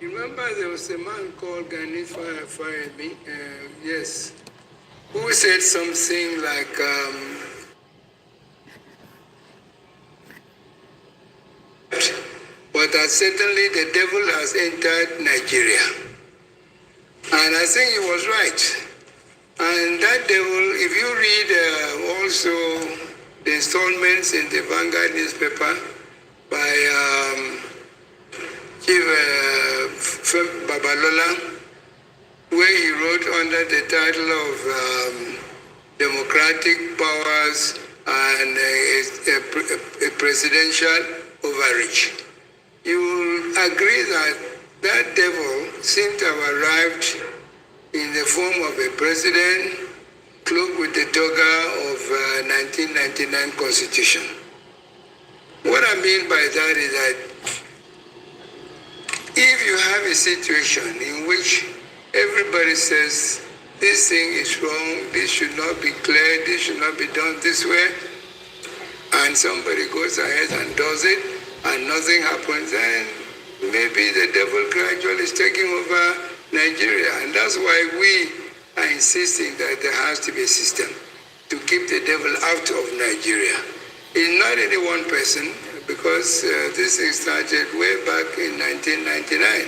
Remember, there was a man called Gani Fire, yes, who said something like, but that certainly the devil has entered Nigeria. And I think he was right. And that devil, if you read also the installments in the Vanguard newspaper by Chief Babalola, where he wrote under the title of Democratic Powers and a Presidential Overreach, you will agree that that devil seemed to have arrived in the form of a president cloaked with the toga of 1999 Constitution. What I mean by that is that if you have a situation in which everybody says this thing is wrong, this should not be clear, this should not be done this way, and somebody goes ahead and does it, and nothing happens, then maybe the devil gradually is taking over Nigeria. And that's why we are insisting that there has to be a system to keep the devil out of Nigeria. It's not any one person, because this thing started way back in 1999.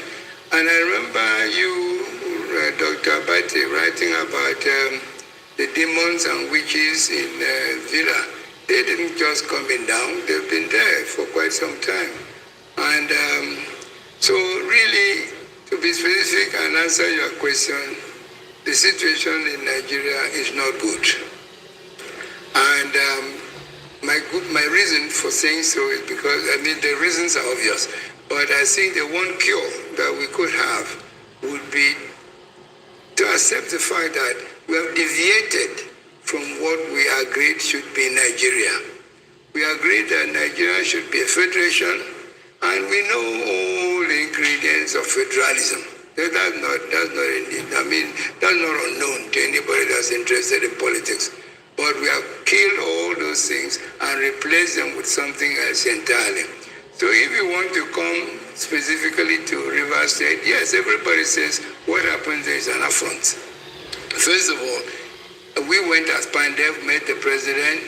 And I remember you, Dr. Abate, writing about the demons and witches in Villa. They didn't just come in down, they've been there for quite some time. And so really, to be specific and answer your question, the situation in Nigeria is not good. And my reason for saying so is because, the reasons are obvious, but I think the one cure that we could have would be to accept the fact that we have deviated from what we agreed should be Nigeria. We agreed that Nigeria should be a federation, and we know all the ingredients of federalism. That's not unknown to anybody that's interested in politics. But we have killed all those things and replaced them with something else entirely. So if you want to come specifically to Rivers State, yes, everybody says what happens there is an affront. First of all, we went as Pandev, met the president.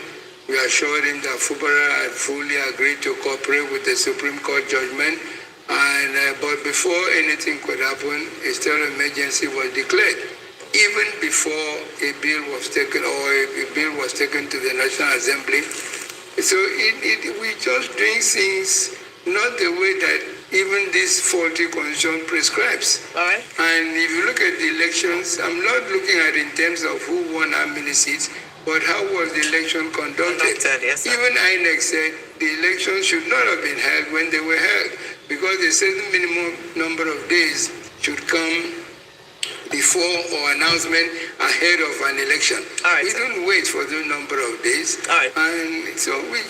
We assured him that Fubara had fully agreed to cooperate with the Supreme Court judgment. And but before anything could happen, a state of emergency was declared. Even before a bill was taken to the National Assembly. So we just doing things not the way that even this faulty constitution prescribes. All right. And if you look at the elections, I'm not looking at it in terms of who won how many seats, but how was the election conducted? Yes, even INEC said the elections should not have been held when they were held, because a certain minimum number of days should come before or announcement ahead of an election. All right, we don't wait for the number of days. All right. And so we're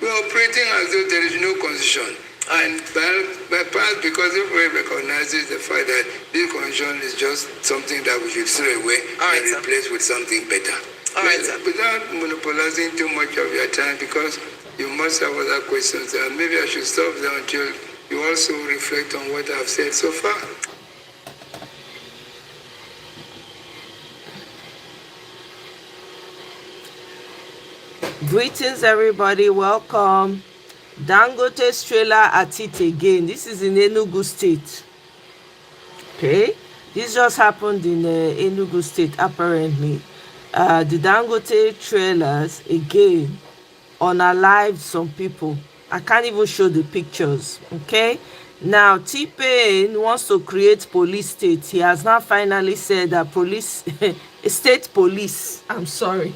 operating as though there is no constitution. And perhaps because everybody recognizes the fact that this constitution is just something that we should throw away and replace with something better. All right, without monopolizing too much of your time, because you must have other questions, and maybe I should stop there until you also reflect on what I've said so far. Greetings, everybody. Welcome. Dangote's trailer at it again. This is in Enugu State. Okay, this just happened in Enugu State. Apparently, the Dangote trailers again unalived some people. I can't even show the pictures. Okay, now Tpain wants to create police state. He has now finally said that police, state police. I'm sorry.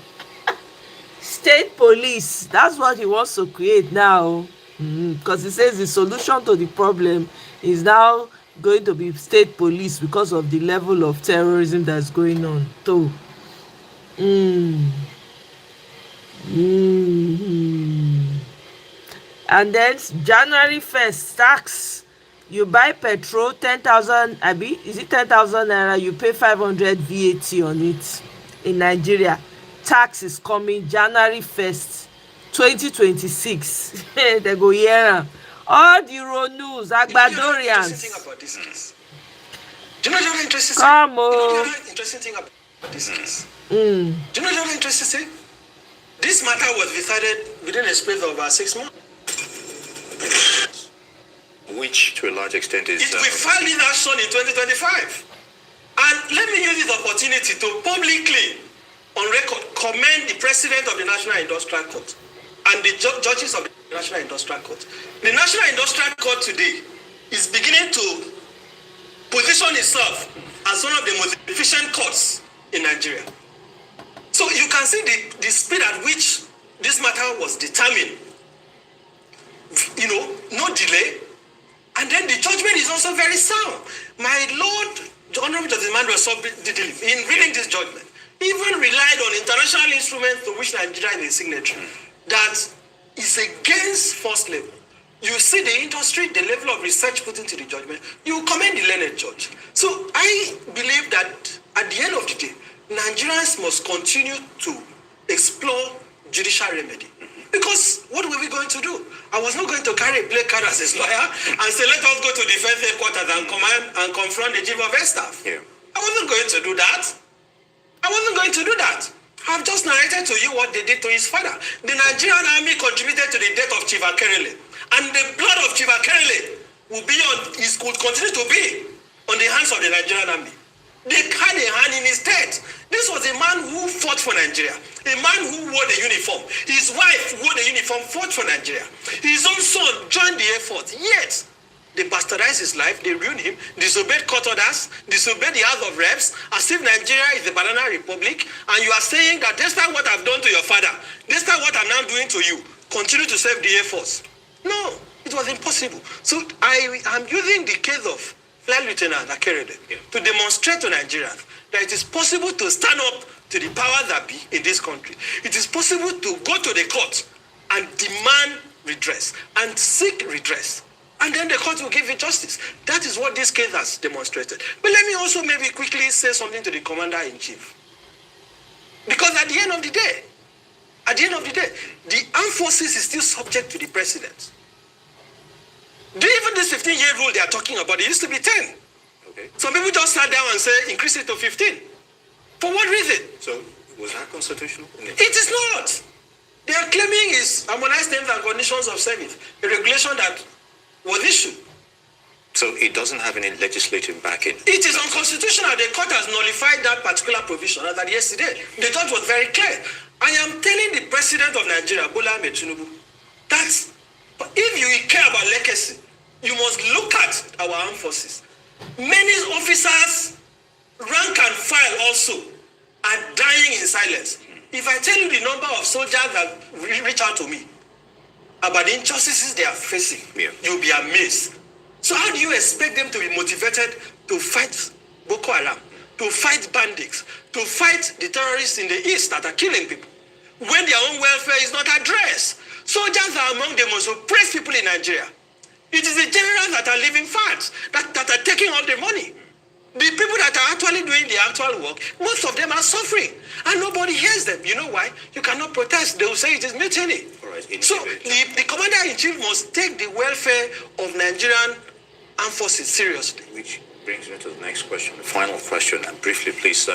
State police, that's what he wants to create now, because he says the solution to the problem is now going to be state police because of the level of terrorism that's going on too. And then January 1st, tax, you buy petrol 10,000, abi is it 10,000 naira, you pay 500 VAT on it in Nigeria. Tax is coming January 1st, 2026. They go here All the Ronus, Do you know the interesting thing Agbadorians. about this case? Do you know the other interesting thing? Come You know the on. other interesting thing about this case? Mm. Do you know the other interesting thing? This matter was decided within a space of about 6 months. Which, to a large extent, is... We filed in action in 2025. And let me use this opportunity to publicly, on record, commend the President of the National Industrial Court and the judges of the National Industrial Court. The National Industrial Court today is beginning to position itself as one of the most efficient courts in Nigeria. So you can see the speed at which this matter was determined. You know, no delay. And then the judgment is also very sound. My Lord, Honorable Justice Emmanuel in reading this judgment, even relied on international instruments to which Nigeria is a signatory, that is against forced labor. You see the industry, the level of research put into the judgment, you commend the learned judge. So I believe that at the end of the day, Nigerians must continue to explore judicial remedy. Because what were we going to do? I was not going to carry a black card as his lawyer and say, let us go to defense headquarters and confront the chief of air staff. Yeah. I wasn't going to do that. I wasn't going to do that. I've just narrated to you what they did to his father. The Nigerian army contributed to the death of Chief Akerele. And the blood of Chief Akerele will continue to be on the hands of the Nigerian army. They had a hand in his death. This was a man who fought for Nigeria. A man who wore the uniform. His wife wore the uniform, fought for Nigeria. His own son joined the Air Force. Yet, they bastardized his life, they ruined him, disobeyed court orders, disobeyed the House of Reps, as if Nigeria is a banana republic, and you are saying that despite what I've done to your father, despite what I'm now doing to you, continue to serve the Air Force. No, it was impossible. So I am using the case of Flight Lieutenant Akerele to demonstrate to Nigerians that it is possible to stand up to the powers that be in this country. It is possible to go to the court and demand redress and seek redress. And then the court will give you justice. That is what this case has demonstrated. But let me also maybe quickly say something to the Commander-in-Chief. Because at the end of the day, the armed forces is still subject to the president. Even this 15-year rule they are talking about, it used to be 10. Okay. Some people just sat down and say, increase it to 15. For what reason? So, was that constitutional? It is not. They are claiming is harmonized terms and conditions of service, a regulation that was issued. So it doesn't have any legislative backing? It is unconstitutional. The court has nullified that particular provision as at yesterday. The judge was very clear. I am telling the president of Nigeria, Bola Ahmed Tinubu, that if you care about legacy, you must look at our armed forces. Many officers, rank and file also, are dying in silence. If I tell you the number of soldiers that reach out to me about the injustices they are facing, you'll be amazed. So how do you expect them to be motivated to fight Boko Haram, to fight bandits, to fight the terrorists in the east that are killing people, when their own welfare is not addressed? Soldiers are among the most oppressed people in Nigeria. It is the generals that are living fat, that are taking all the money. The people that are actually doing the actual work, most of them are suffering. And nobody hears them. You know why? You cannot protest. They will say it is mutiny. Right, so the commander-in-chief must take the welfare of Nigerian armed forces seriously. Which brings me to the next question, the final question. And briefly, please,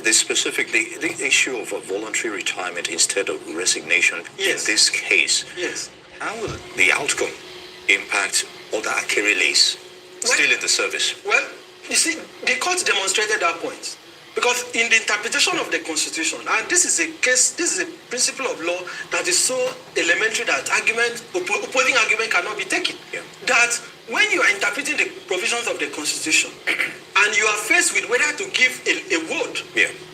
this specifically, the issue of a voluntary retirement instead of resignation in this case. Yes. How will the outcome impact other Akereles still in the service? Well, you see, the court demonstrated that point. Because in the interpretation of the Constitution, and this is a case, this is a principle of law that is so elementary that opposing argument cannot be taken. Yeah. That when you are interpreting the provisions of the Constitution, and you are faced with whether to give a word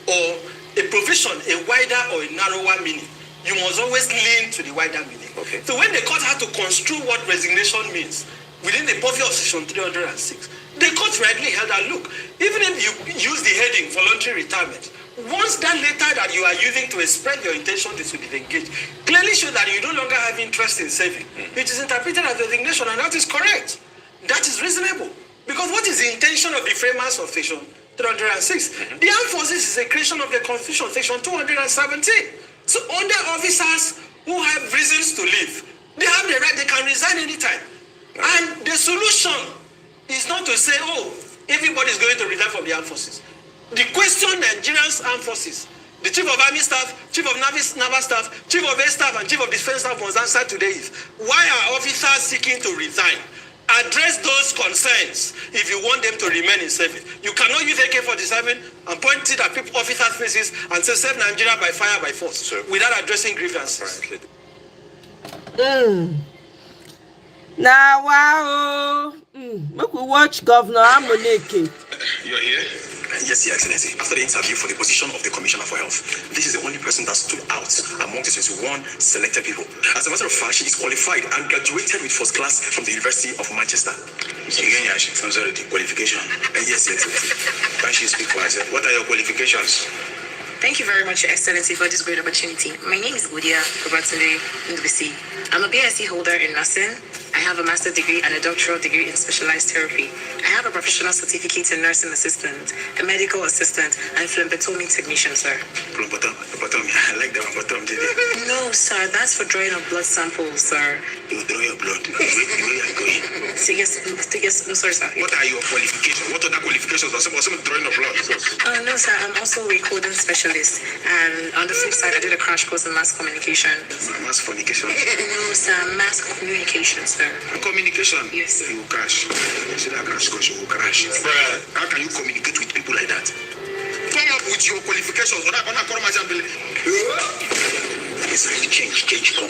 or a provision, a wider or a narrower meaning, you must always lean to the wider meaning. Okay. So when the court had to construe what resignation means within the purview of Section 306, the court rightly held that, look, even if you use the heading voluntary retirement, once that letter that you are using to express your intention to disengage clearly shows that you no longer have interest in saving, it is interpreted as resignation, and that is correct. That is reasonable. Because what is the intention of the framers of Section 306? The armed forces is a creation of the Constitution, Section 217. So under officers who have reasons to leave, they have the right, they can resign anytime. And the solution is not to say, oh, everybody is going to resign from the armed forces. The question Nigerians armed forces, the Chief of Army Staff, Chief of Naval Staff, Chief of Air Staff, and Chief of Defense Staff must answer today is, why are officers seeking to resign? Address those concerns if you want them to remain in service. You cannot use AK-47 and point it at officers' faces and say, save Nigeria by fire, by force, without addressing grievances. Now, wow. Make we watch Governor Amoneke. You're here? Yes, Your Excellency. After the interview for the position of the Commissioner for Health, this is the only person that stood out among the 21 selected people. As a matter of fact, she is qualified and graduated with first class from the University of Manchester. Again, I'm sorry, the qualification. Yes, Your Excellency. Can she speak for herself? What are your qualifications? Thank you very much, Your Excellency, for this great opportunity. My name is Udia Kubatunde Ndubisi. I'm a BSc holder in nursing. I have a master's degree and a doctoral degree in specialized therapy. I have a professional certificate in nursing assistant, a medical assistant, and phlebotomy technician, sir. Phlebotomy, I like that one, No, sir, that's for drawing of blood samples, sir. You draw your blood. Where are you going? No, sorry, sir. What are your qualifications? What other qualifications? Some drawing of blood. No, sir, I'm also a recording specialist. And on the flip side, I did a crash course in mass communication. Mass communication? No, sir, mass communication, sir. Communication? Yes, sir. You will crash. You see that crash course, you will crash. How can you communicate with people like that? Come up with your qualifications. It's like change, come.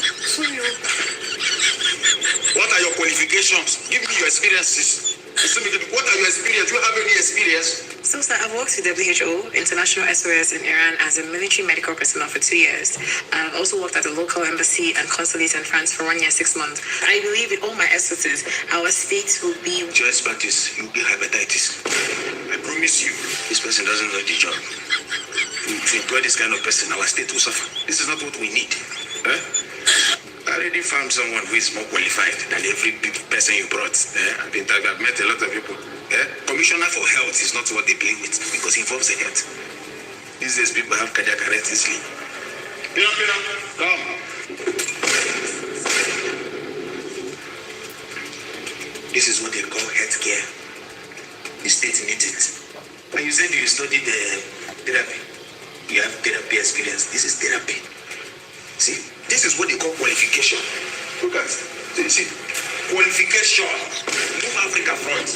What are your qualifications? Give me your experiences. What are your experiences? Do you have any experience? So, sir, I've worked with WHO, International SOS in Iran, as a military medical personnel for 2 years. I've also worked at the local embassy and consulate in France for 1 year, 6 months. I believe with all my expertise, our state will be... With your expertise, you'll get hepatitis. I promise you, this person doesn't know the job. If you employ this kind of person, our state will suffer. This is not what we need. I already found someone who is more qualified than every person you brought. I've met a lot of people. Commissioner for Health is not what they play with because it involves the health. These days people have cardiac arrest easily. Come. This is what they call healthcare. The state needs it. And you said you studied therapy. You have therapy experience. This is therapy. See, this is what they call qualification. Look at it. See, qualification. Move Africa front.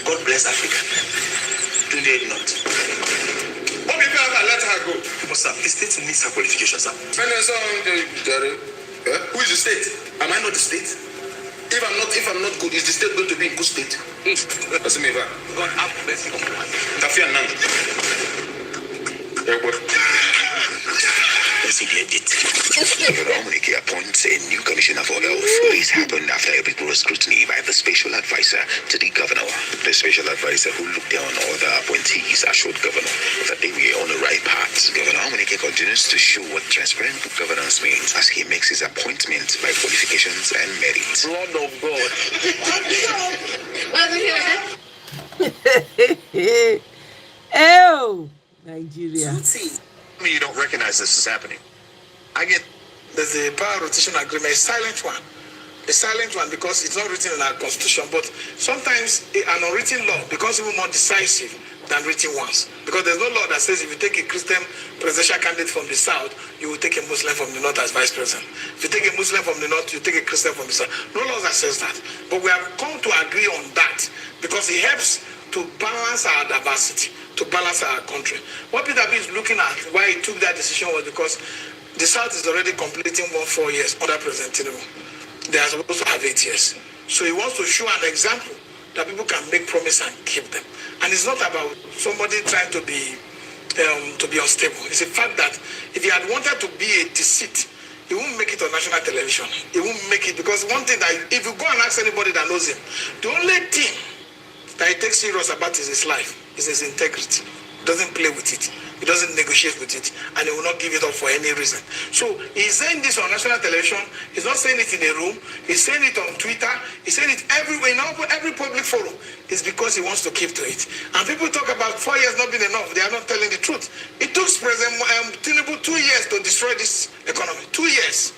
God bless Africa. Today not. What people have let her go? But sir, the state needs her qualification, sir. Who is the state? Am I not the state? If I'm not good, is the state going to be in good state? God have mercy on me. Tafia Nang. Governor Omoye appoints a new commissioner for health. This happened after a rigorous scrutiny by the special advisor to the governor. The special advisor who looked down on other appointees assured governor that they were on the right path. Governor Omoye continues to show what transparent governance means as he makes his appointment by qualifications and merits. Lord of God. Oh, Nigeria. You don't recognize this is happening. There's a power rotation agreement, a silent one. A silent one because it's not written in our constitution, but sometimes an unwritten law becomes even more decisive than written ones. Because there's no law that says if you take a Christian presidential candidate from the south, you will take a Muslim from the north as vice president. If you take a Muslim from the north, you take a Christian from the south. No law that says that. But we have come to agree on that because it helps to balance our diversity, to balance our country. What Peter B is looking at, why he took that decision was because the South is already completing 4 years under President Tinubu. They are supposed to have 8 years. So he wants to show an example that people can make promise and keep them. And it's not about somebody trying to be unstable. It's a fact that if he had wanted to be a deceit, he won't make it on national television. He won't make it because one thing that if you go and ask anybody that knows him, the only thing that he takes serious about is his life, is his integrity. He doesn't play with it. He doesn't negotiate with it, and he will not give it up for any reason. So he's saying this on national television. He's not saying it in a room. He's saying it on Twitter. He's saying it everywhere, in every public forum. It's because he wants to keep to it. And people talk about 4 years not being enough. They are not telling the truth. It took President Tinubu 2 years to destroy this economy. 2 years.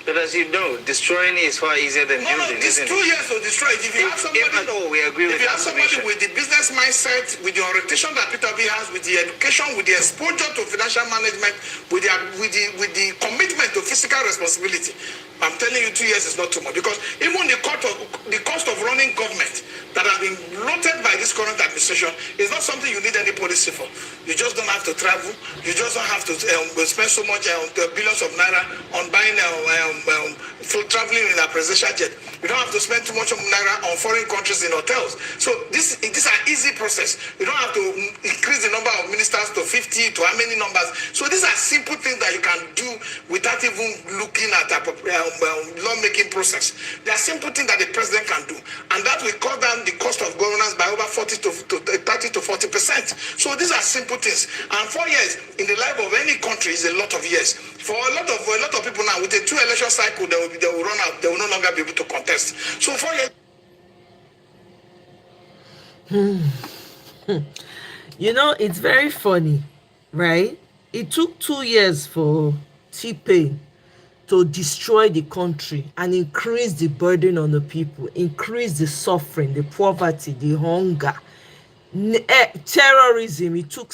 But as you know, destroying is far easier than building, it's isn't 2 it? years to destroy it. If you have somebody, If at all, we agree with if you have somebody conservation. with the business mindset, with the orientation that Peter B has, with the education, with the exposure to financial management, with the commitment to physical responsibility, I'm telling you, 2 years is not too much, because even the cost of running government that has been bloated by this current administration is not something you need any policy for. You just don't have to travel. You just don't have to spend so much billions of naira on buying traveling in a presidential jet. You don't have to spend too much naira on foreign countries in hotels. So this is an easy process. You don't have to increase the number of ministers to 50 to how many numbers. So these are simple things that you can do without even looking at a lawmaking process. They are simple things that the president can do, and that will cut down the cost of governance by over 30 to 40%. So these are simple things. And 4 years in the life of any country is a lot of years. For a lot of people now, with a 2 election cycle, they will run out. They will no longer be able to contest. So 4 years. You know, it's very funny, right? It took 2 years for Tpain to destroy the country and increase the burden on the people, increase the suffering, the poverty, the hunger, terrorism. It took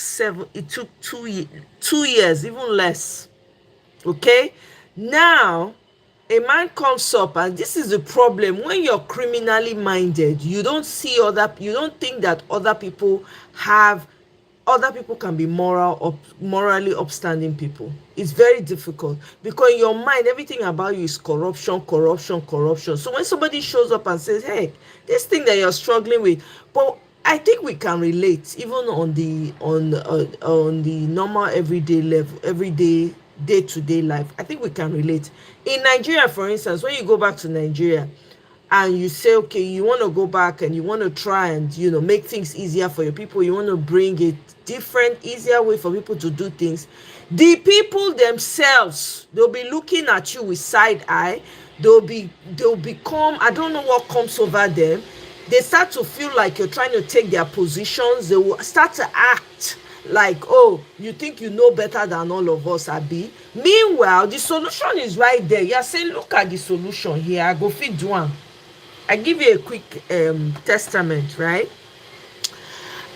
2 years, even less. Okay, now a man comes up, and this is the problem. When you're criminally minded, you don't think that other people can be morally upstanding people. It's very difficult, because in your mind, everything about you is corruption. So when somebody shows up and says, hey, this thing that you're struggling with, but I think we can relate, even on the normal everyday level, everyday day-to-day life. I think we can relate. In Nigeria, for instance, when you go back to Nigeria and you say, okay, you want to go back and you want to try and make things easier for your people, you want to bring a different, easier way for people to do things, the people themselves, they'll be looking at you with side eye. They'll become, I don't know what comes over them. They start to feel like you're trying to take their positions. They will start to act like, oh, you think you know better than all of us, Abi. Meanwhile, the solution is right there. You're saying, look at the solution here. I go feed do one. I give you a quick testament, right?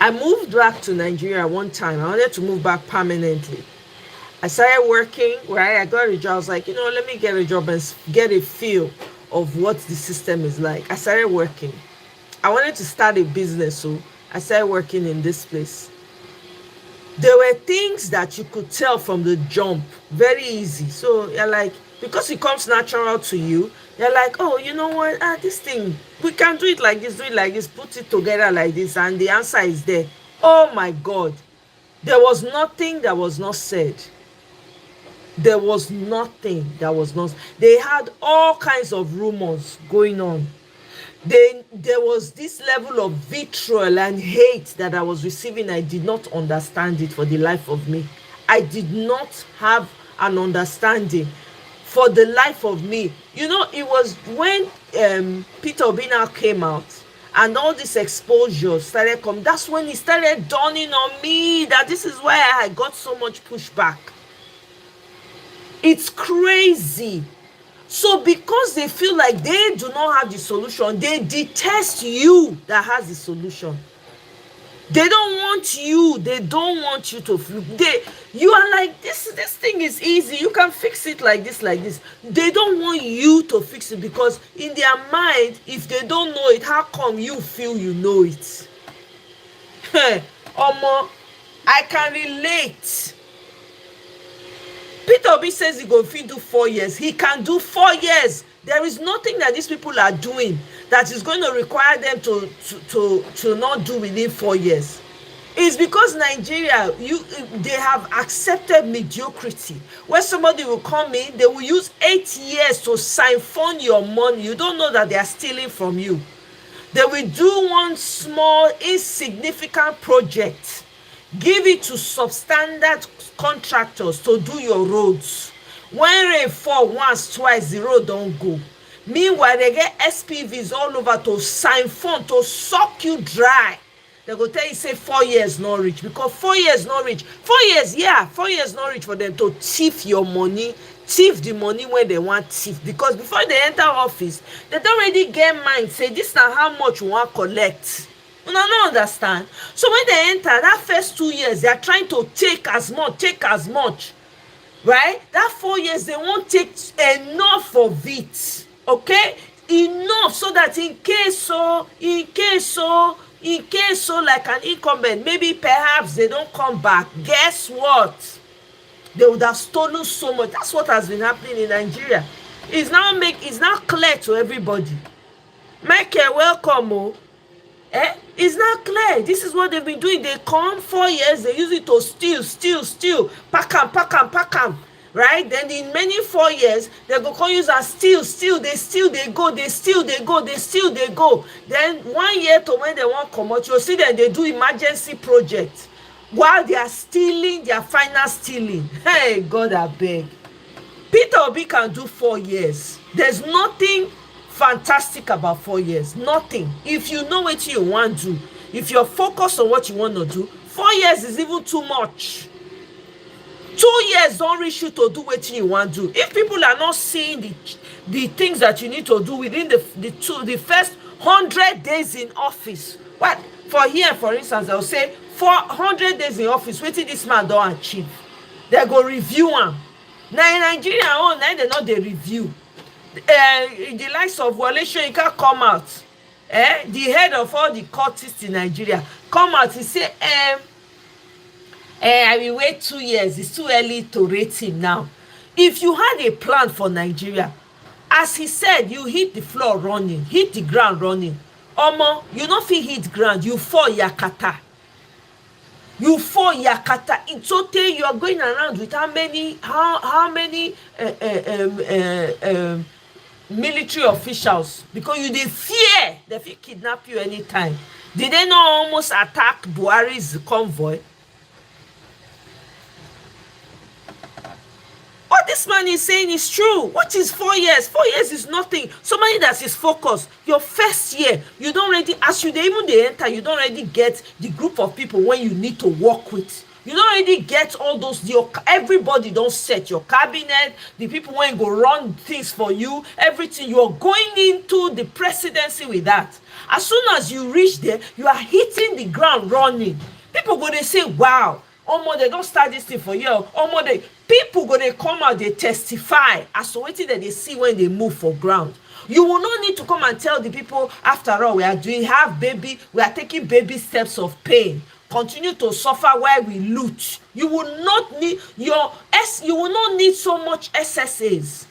I moved back to Nigeria one time. I wanted to move back permanently. I started working, right? I got a job. I was like, let me get a job and get a feel of what the system is like. I started working. I wanted to start a business, so I started working in this place. There were things that you could tell from the jump, very easy. So you're like, because it comes natural to you, you're like, oh, you know what, this thing, we can do it like this, put it together like this, and the answer is there. Oh my God, there was nothing that was not said. There was nothing that was not. They had all kinds of rumors going on. There was this level of vitriol and hate that I was receiving. I did not understand it for the life of me. I did not have an understanding for the life of me. It was when Peter Obina came out and all this exposure started coming. That's when it started dawning on me that this is why I got so much pushback. It's crazy. So because they feel like they do not have the solution, they detest you that has the solution. They don't want you. They don't want you to flip. You are like, this thing is easy. You can fix it like this, like this. They don't want you to fix it, because in their mind, if they don't know it, how come you feel you know it? Omo, I can relate. Peter Obi says he go fit do 4 years. He can do 4 years. There is nothing that these people are doing that is going to require them to not do within 4 years. It's because Nigeria, they have accepted mediocrity. When somebody will come in, they will use 8 years to siphon your money. You don't know that they are stealing from you. They will do one small, insignificant project, give it to substandard contractors to do your roads. When rain fall once, twice, the road don't go. Meanwhile, they get SPVs all over to siphon, to suck you dry. They go tell you, say 4 years not reach, because 4 years not reach. 4 years, yeah, 4 years not reach for them to thief your money, thief the money when they want thief, because before they enter office they don't already get mind say this na how much we wan collect. Una no understand. So when they enter that first 2 years, they are trying to take as much, right? That 4 years they won't take enough of it, okay, enough so that in case so like an incumbent, maybe perhaps they don't come back, guess what, they would have stolen so much. That's what has been happening in Nigeria. It's now clear to everybody. Michael, welcome. Oh. It's not clear. This is what they've been doing. They come 4 years, they use it to steal, pack 'em, right? Then in many 4 years, they go come use as steal, they go. Then 1 year to when they want come out, you'll see that they do emergency projects while they are stealing, their final stealing. Hey, God, I beg. Peter Obi can do 4 years. There's nothing fantastic about 4 years. Nothing. If you know what you want to do, if you're focused on what you want to do, 4 years is even too much. 2 years don't reach you to do what you want to do. If people are not seeing the things that you need to do within the first 100 days in office, what for here, for instance, I'll say 400 days in office, what did this man don't achieve? They go review him. Now in Nigeria, now they know they review. The likes of Wale Soyinka come out, the head of all the cultists in Nigeria come out, he say, I will wait 2 years, it's too early to rate him now. If you had a plan for Nigeria, as he said, you hit the floor running, hit the ground running. Omo, you no fit hit ground, you fall yakata. It's okay, you are going around with how many military officials, because you dey fear they fit kidnap you anytime. Did they not almost attack Buhari's convoy? What this man is saying is true. What is 4 years? 4 years is nothing. Somebody that is focused, your first year, you don't already, as you even they enter, you don't already get the group of people when you need to work with. You don't already get all those, everybody don't set your cabinet, the people when go run things for you, everything. You're going into the presidency with that. As soon as you reach there, you are hitting the ground running. People go, they say, wow, Omo, they don't start this thing for you. Omo, people go, they come out, they testify as to what that they see when they move for ground. You will not need to come and tell the people, after all, we are taking baby steps of pain. Continue to suffer while we loot. You will not need so much SSAs.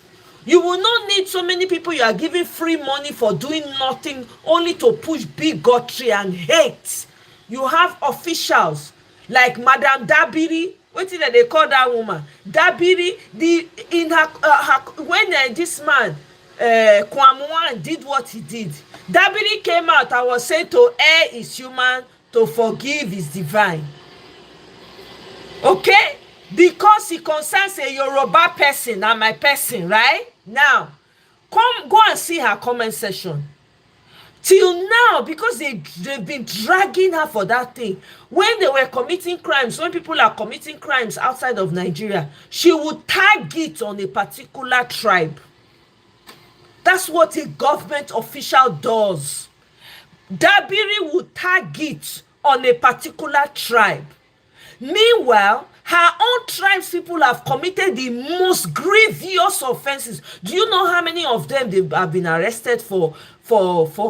You will not need so many people you are giving free money for doing nothing, only to push bigotry and hate. You have officials like Madam Dabiri. What did they call that woman? Dabiri, when this man Kwamwan did what he did, Dabiri came out and was saying to err is human, to forgive is divine. Okay? Because he concerns a Yoruba person and my person, right? Now, go and see her comment section. Till now, because they've been dragging her for that thing. When they were committing crimes, when people are committing crimes outside of Nigeria, she would tag it on a particular tribe. That's what a government official does. Dabiri would tag it on a particular tribe. Meanwhile, her own tribes people have committed the most grievous offenses. Do you know how many of them they have been arrested for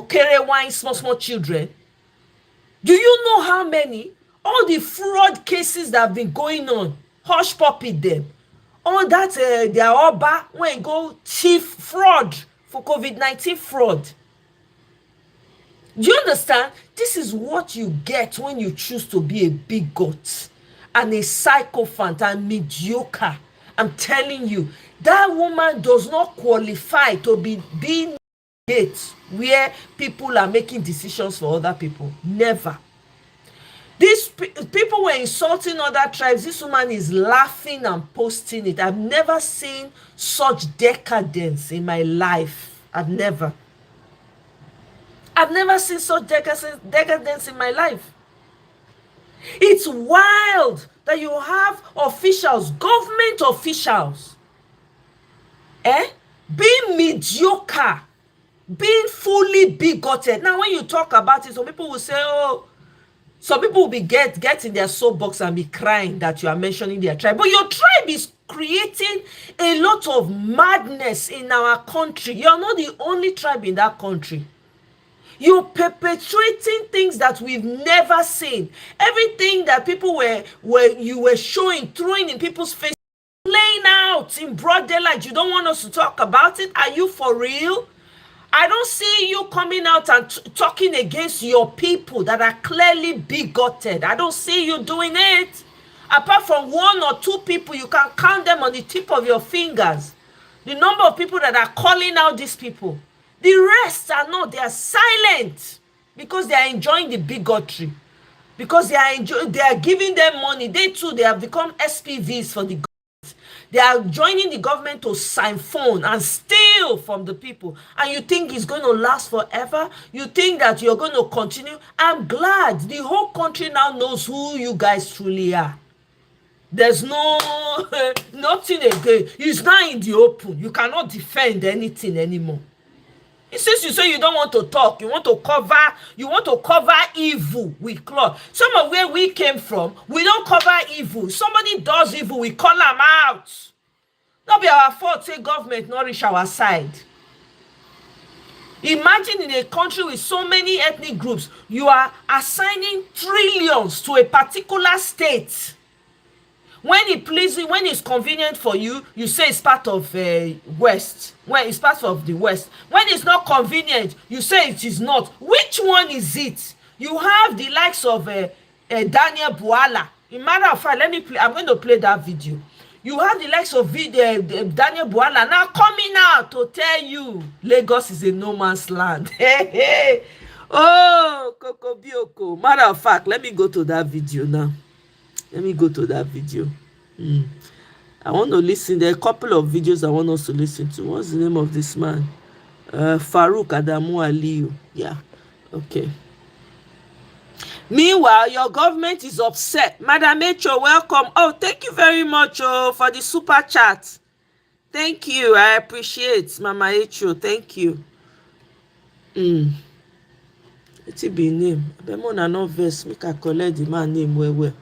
carry wine, small children? Do you know how many? All the fraud cases that have been going on, hush puppy them. All that they are all back when go chief fraud for COVID-19 fraud. Do you understand? This is what you get when you choose to be a bigot and a sycophant and mediocre. I'm telling you, that woman does not qualify to be being gate where people are making decisions for other people. Never. These people were insulting other tribes. This woman is laughing and posting it. I've never seen such decadence in my life. I've never seen such decadence in my life. It's wild that you have officials, government officials, being mediocre, being fully bigoted. Now, when you talk about it, some people will say, oh, some people will be get in their soapbox and be crying that you are mentioning their tribe. But your tribe is creating a lot of madness in our country. You're not the only tribe in that country. You're perpetrating things that we've never seen. Everything that people were showing, throwing in people's faces, playing out in broad daylight. You don't want us to talk about it? Are you for real? I don't see you coming out and talking against your people that are clearly bigoted. I don't see you doing it. Apart from one or two people, you can count them on the tip of your fingers. The number of people that are calling out these people. The rest are not. They are silent because they are enjoying the bigotry. Because they are giving them money. They too, they have become SPVs for the government. They are joining the government to sign phone and steal from the people. And you think it's going to last forever? You think that you're going to continue? I'm glad the whole country now knows who you guys truly are. There's no nothing again. It's not in the open. You cannot defend anything anymore. Since you say you don't want to talk, you want to cover evil with cloth. Some of where we came from, we don't cover evil. Somebody does evil, we call them out. Not be our fault, say government not reach our side. Imagine in a country with so many ethnic groups, you are assigning trillions to a particular state. When it pleases, when it's convenient for you, you say it's part of West. When it's part of the West. When it's not convenient, you say it is not. Which one is it? You have the likes of Daniel Buala. In matter of fact, let me play. I'm going to play that video. You have the likes of Daniel Buala now coming out to tell you Lagos is a no man's land. Oh, Coco Bioko. Matter of fact, let me go to that video now. Let me go to that video. I want to listen. There are a couple of videos I want us to listen to. What's the name of this man? Farouk Adamu Aliyu. Yeah. Okay. Meanwhile, your government is upset. Madam Echo, welcome. Oh, thank you very much for the super chat. Thank you. I appreciate Mama Echo. Thank you. It's be name. Bemona no verse. Make I collect the man name well.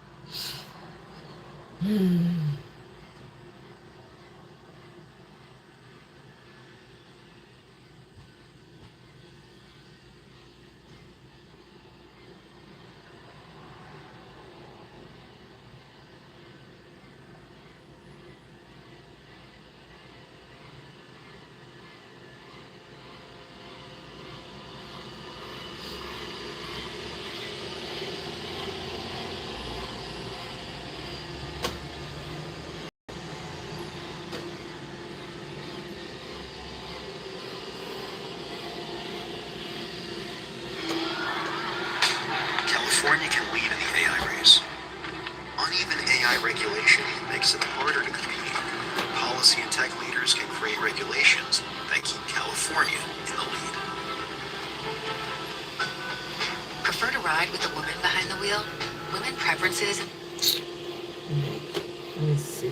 California can lead in the AI race. Uneven AI regulation makes it harder to compete. Policy and tech leaders can create regulations that keep California in the lead. Prefer to ride with a woman behind the wheel? Women preferences. Let me see.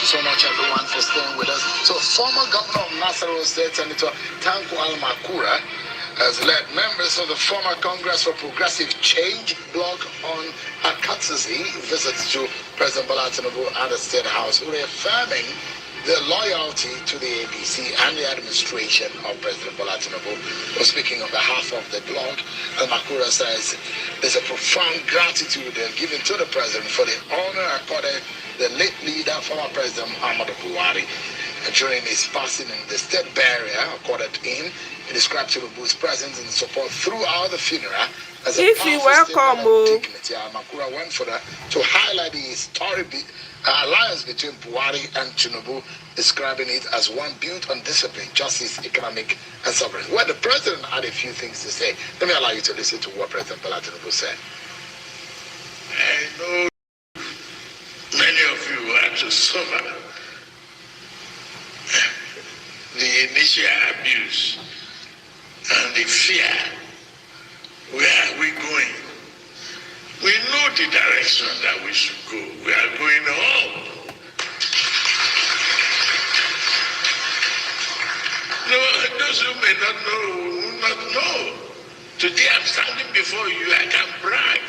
So much everyone for staying with us. So former governor of Nasarawa State, Senator Tanko Almakura, has led members of the former Congress for Progressive Change bloc on a courtesy visit to President Bola Tinubu at the State House, reaffirming their loyalty to the APC and the administration of President Bola Tinubu. Speaking on behalf of the bloc, Almakura says there's a profound gratitude they're giving to the president for the honor accorded the late leader, former President Muhammadu Buhari, during his passing in the state burial accorded him. He described Tinubu's presence and support throughout the funeral as a powerful statement of dignity. Almakura went further to highlight the historic alliance between Buhari and Tinubu, describing it as one built on discipline, justice, economic, and sovereignty. Well, the president had a few things to say. Let me allow you to listen to what President Bola Tinubu said. I know many of you had to suffer the initial abuse and the fear. Where are we going? We know the direction that we should go. We are going up. those who may not know will not know. Today I'm standing before you, I can brag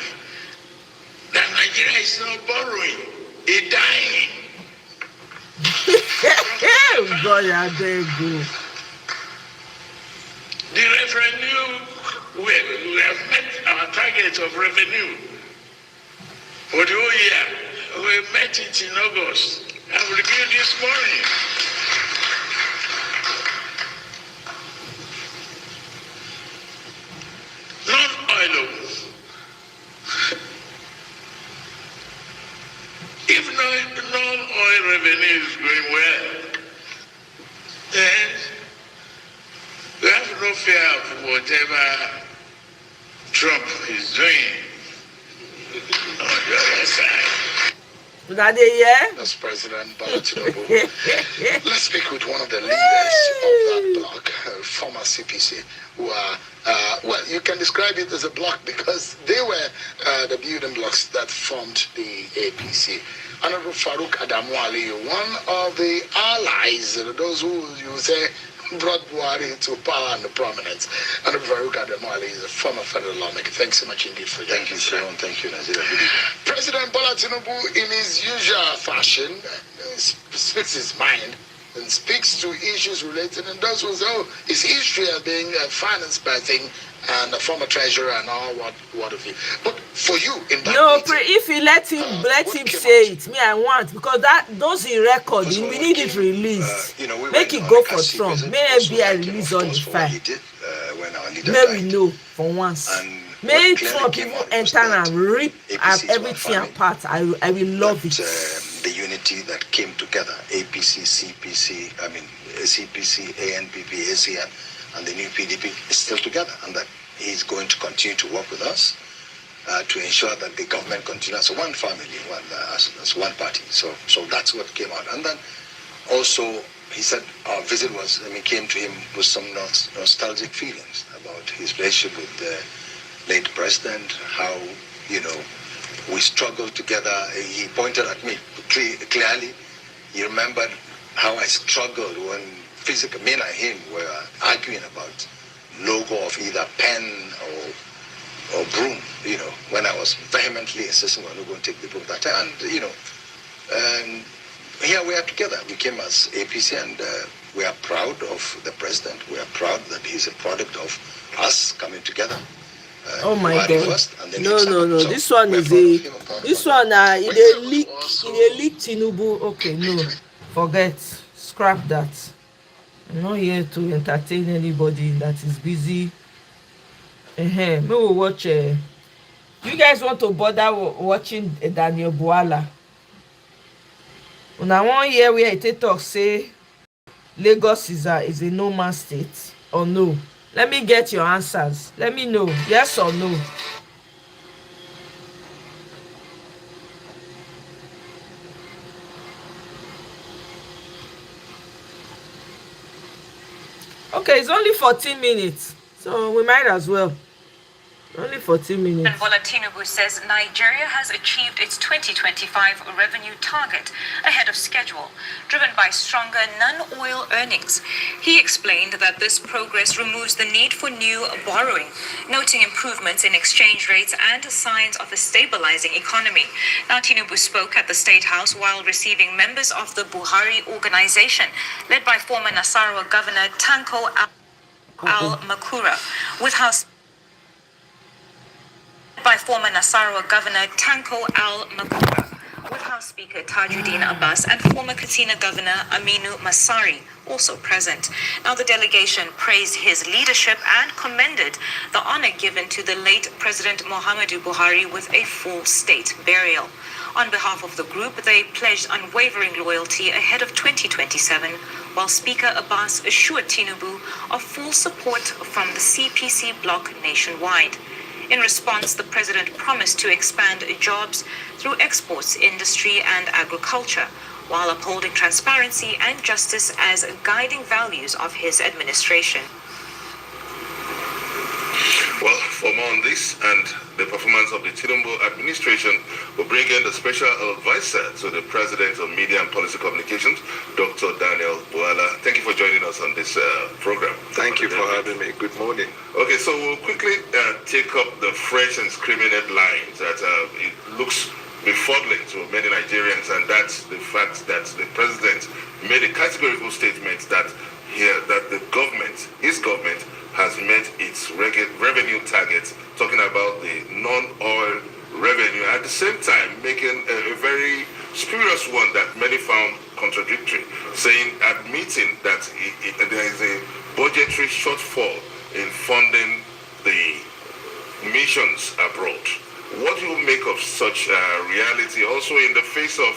that Nigeria is not borrowing, it's dying. God, I beg you. The revenue, we have met our target of revenue for the whole year. We met it in August. I reviewed this morning. Non-oil. If non-oil revenue is going well, then we have no fear of whatever Trump is doing on the other side. As President Bola Tinubu. Let's speak with one of the leaders of that bloc, former CPC, who are, well, you can describe it as a bloc because they were the building blocks that formed the APC. Honorable Farouk Adamu Ali, one of the allies, those who you say brought Buhari to power and prominence. Honorable Farouk Adamu Ali is a former federal lawmaker. Thanks so much indeed for joining us. Thank you, Nigeria. President Bola Tinubu, in his usual fashion, speaks his mind and speaks to issues related, and those who say, oh, his history as being a finance person and a former treasurer and all what of you. But for you, in that meeting, if you let him say it, me I want, because that those he record, we need it released. Make it go for Trump. May FBI release all the file. May we know for once. May Trump even enter and rip everything apart. I will love it. The unity that came together, APC, CPC, CPC, ANPP, ACN, and the new PDP is still together, and that he's going to continue to work with us to ensure that the government continues as one family, as one party. So that's what came out. And then also he said our visit was, came to him with some nostalgic feelings about his relationship with the late president, how, we struggled together. He pointed at me clearly. He remembered how I struggled when me and him were arguing about logo of either pen or broom, when I was vehemently insisting we're not going to take the broom that time. And, here we are together. We came as APC, and we are proud of the president. We are proud that he's a product of us coming together. Oh my God! First, No. So this one is this one. It leak Tinubu. Okay, no, forget, scrap that. I'm not here to entertain anybody that is busy. We will watch. You guys want to bother watching Daniel Bwala? Una wan hear where it talk say Lagos is a no man state or no? Let me get your answers. Let me know, yes or no. Okay, it's only 14 minutes, so we might as well. Only 14 minutes. And Bola Tinubu says Nigeria has achieved its 2025 revenue target ahead of schedule, driven by stronger non-oil earnings. He explained that this progress removes the need for new borrowing, noting improvements in exchange rates and signs of a stabilizing economy. Now, Tinubu spoke at the State House while receiving members of the Buhari organization, led by former Nasarawa Governor Tanko Al-Makura, with House Speaker Tajuddin Abbas and former Katsina Governor Aminu Masari also present. Now, the delegation praised his leadership and commended the honor given to the late President Muhammadu Buhari with a full state burial. On behalf of the group, they pledged unwavering loyalty ahead of 2027, while Speaker Abbas assured Tinubu of full support from the CPC bloc nationwide. In response, the president promised to expand jobs through exports, industry, and agriculture, while upholding transparency and justice as guiding values of his administration. Well, for more on this and the performance of the Tinubu administration, we'll bring in the special advisor to the President of Media and Policy Communications, Dr. Daniel Bwala. Thank you for joining us on this program. Thank pick up the fresh and screaming headlines that it looks befuddling to many Nigerians, and that's the fact that the president made a categorical statement that the government, his government, has met its revenue targets, talking about the non-oil revenue, at the same time making a very spurious one that many found contradictory, admitting that there is a budgetary shortfall in funding the missions abroad. What do you make of such reality, also in the face of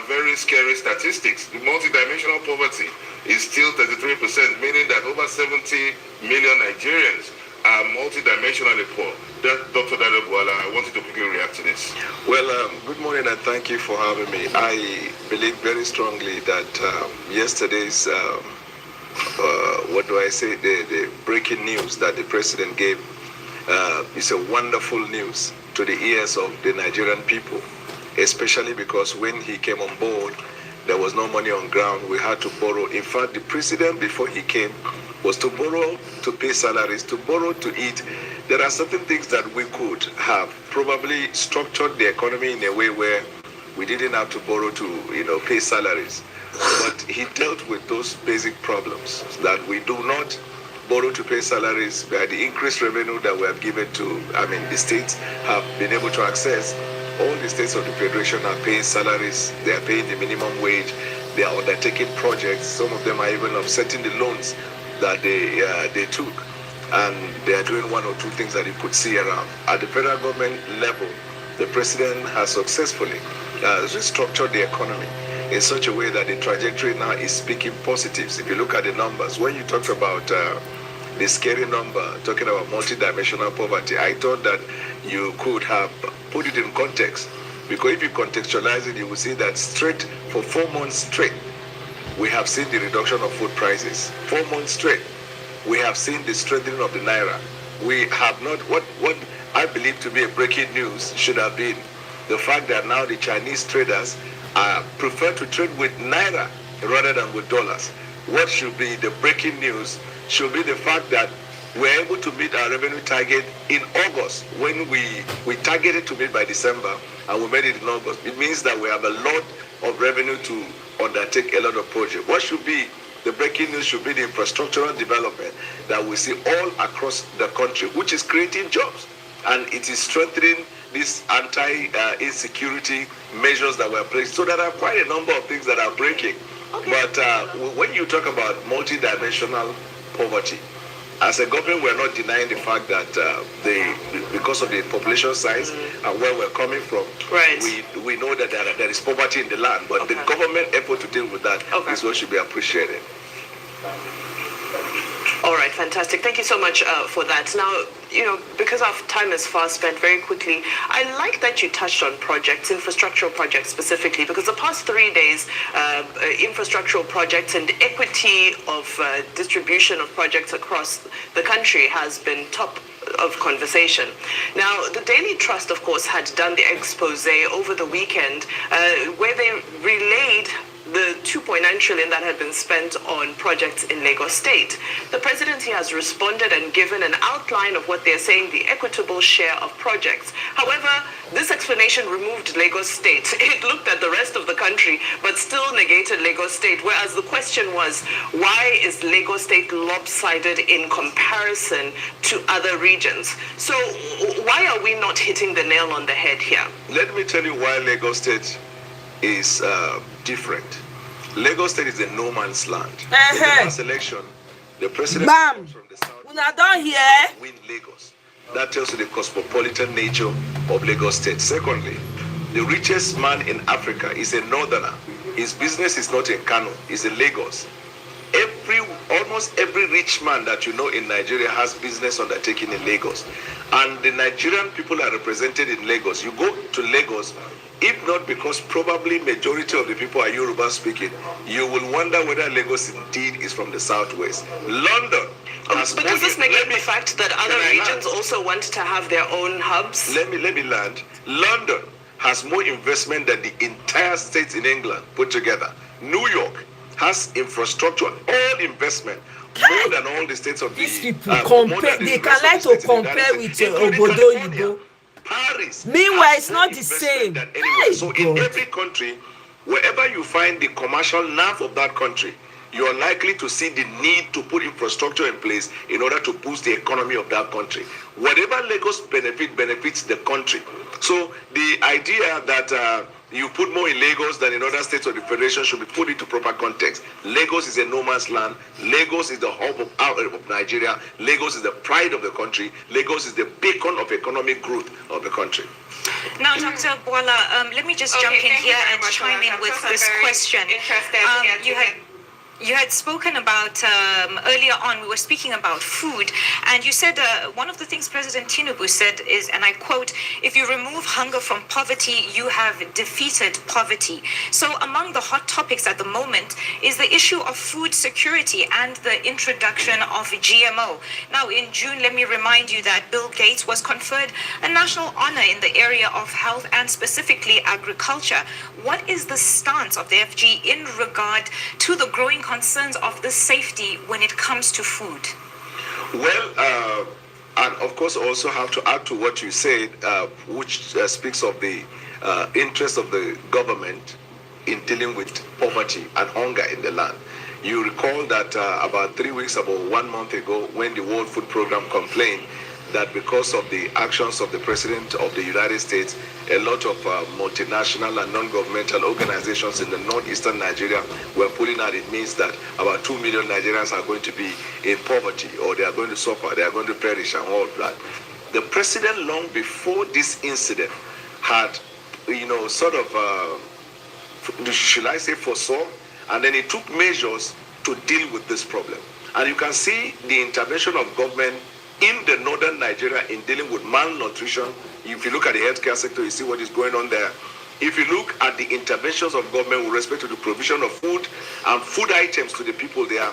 very scary statistics? The multidimensional poverty is still 33%, meaning that over 70 million Nigerians are multidimensionally poor. Dr. Dado Buala, I wanted to quickly react to this. Well, good morning and thank you for having me. I believe very strongly that yesterday's, the breaking news that the president gave is a wonderful news to the ears of the Nigerian people, especially because when he came on board, there was no money on ground. We had to borrow. In fact, the president, before he came, was to borrow to pay salaries, to borrow to eat. There are certain things that we could have probably structured the economy in a way where we didn't have to borrow to, pay salaries. But he dealt with those basic problems, that we do not borrow to pay salaries. By the increased revenue that we have given to, the states have been able to access. All the states of the Federation are paying salaries. They are paying the minimum wage. They are undertaking projects. Some of them are even offsetting the loans that they took. And they are doing one or two things that you could see around. At the federal government level, the president has successfully restructured the economy in such a way that the trajectory now is speaking positives. If you look at the numbers, when you talked about the scary number, talking about multidimensional poverty, I thought that you could have put it in context. Because if you contextualize it, you will see that for 4 months straight, we have seen the reduction of food prices. 4 months straight, we have seen the strengthening of the naira. We have not, what I believe to be a breaking news should have been the fact that now the Chinese traders prefer to trade with naira rather than with dollars. What should be the breaking news should be the fact that we're able to meet our revenue target in August, when we targeted to meet by December, and we made it in August. It means that we have a lot of revenue to undertake a lot of projects. What should be the breaking news should be the infrastructural development that we see all across the country, which is creating jobs, and it is strengthening these anti-insecurity measures that were placed. So there are quite a number of things that are breaking. Okay. But when you talk about multidimensional poverty, as a government, we're not denying the fact that because of the population size and where we're coming from, right, we know that there is poverty in the land, but the government effort to deal with that is what should be appreciated. All right, fantastic. Thank you so much for that. Now, because our time is fast spent, very quickly, I like that you touched on projects, infrastructural projects specifically, because the past 3 days, infrastructural projects and equity of distribution of projects across the country has been top of conversation. Now, the Daily Trust, of course, had done the expose over the weekend where they relayed the 2.9 trillion that had been spent on projects in Lagos State. The presidency has responded and given an outline of what they're saying the equitable share of projects. However, this explanation removed Lagos State. It looked at the rest of the country, but still negated Lagos State, whereas the question was, why is Lagos State lopsided in comparison to other regions? So why are we not hitting the nail on the head here? Let me tell you why Lagos State is different. Lagos State is a no man's land. In the last election, the president from the south win Lagos. That tells you the cosmopolitan nature of Lagos State. Secondly, the richest man in Africa is a northerner. His business is not in Kano, it's in Lagos. Almost every rich man that you know in Nigeria has business undertaking in Lagos. And the Nigerian people are represented in Lagos. You go to Lagos, if not because probably majority of the people are Yoruba speaking, you will wonder whether Lagos indeed is from the southwest. London has but does this negate the fact that other regions also want to have their own hubs? Let me land. London has more investment than the entire states in England put together. New York has infrastructure, all investment more than all the states of these the people compare, they can like to compare with obodo oyibo. Paris. Meanwhile, it's not the same. Than anywhere. So in every country, wherever you find the commercial nerve of that country, you are likely to see the need to put infrastructure in place in order to boost the economy of that country. Whatever Lagos benefits the country. So the idea that you put more in Lagos than in other states of the federation should be put into proper context. Lagos is a no man's land. Lagos is the hub of Nigeria. Lagos is the pride of the country. Lagos is the beacon of economic growth of the country. Now, Dr. Bwala, let me just jump in here and chime in with this question. You had spoken about earlier on, we were speaking about food, and you said one of the things President Tinubu said is, and I quote, "If you remove hunger from poverty, you have defeated poverty." So among the hot topics at the moment is the issue of food security and the introduction of GMO. Now, in June, let me remind you that Bill Gates was conferred a national honor in the area of health and specifically agriculture. What is the stance of the FG in regard to the growing concerns of the safety when it comes to food? Well, and of course also have to add to what you said, which speaks of the interest of the government in dealing with poverty and hunger in the land. You recall that about 3 weeks, about 1 month ago, when the World Food Program complained that because of the actions of the President of the United States, a lot of multinational and non-governmental organizations in the northeastern Nigeria were pulling out. It means that about 2 million Nigerians are going to be in poverty, or they are going to suffer, they are going to perish and all that. The President, long before this incident, had, sort of, should I say, foresaw, and then he took measures to deal with this problem. And you can see the intervention of government in the northern Nigeria in dealing with malnutrition. If you look at the healthcare sector, you see what is going on there. If you look at the interventions of government with respect to the provision of food and food items to the people there,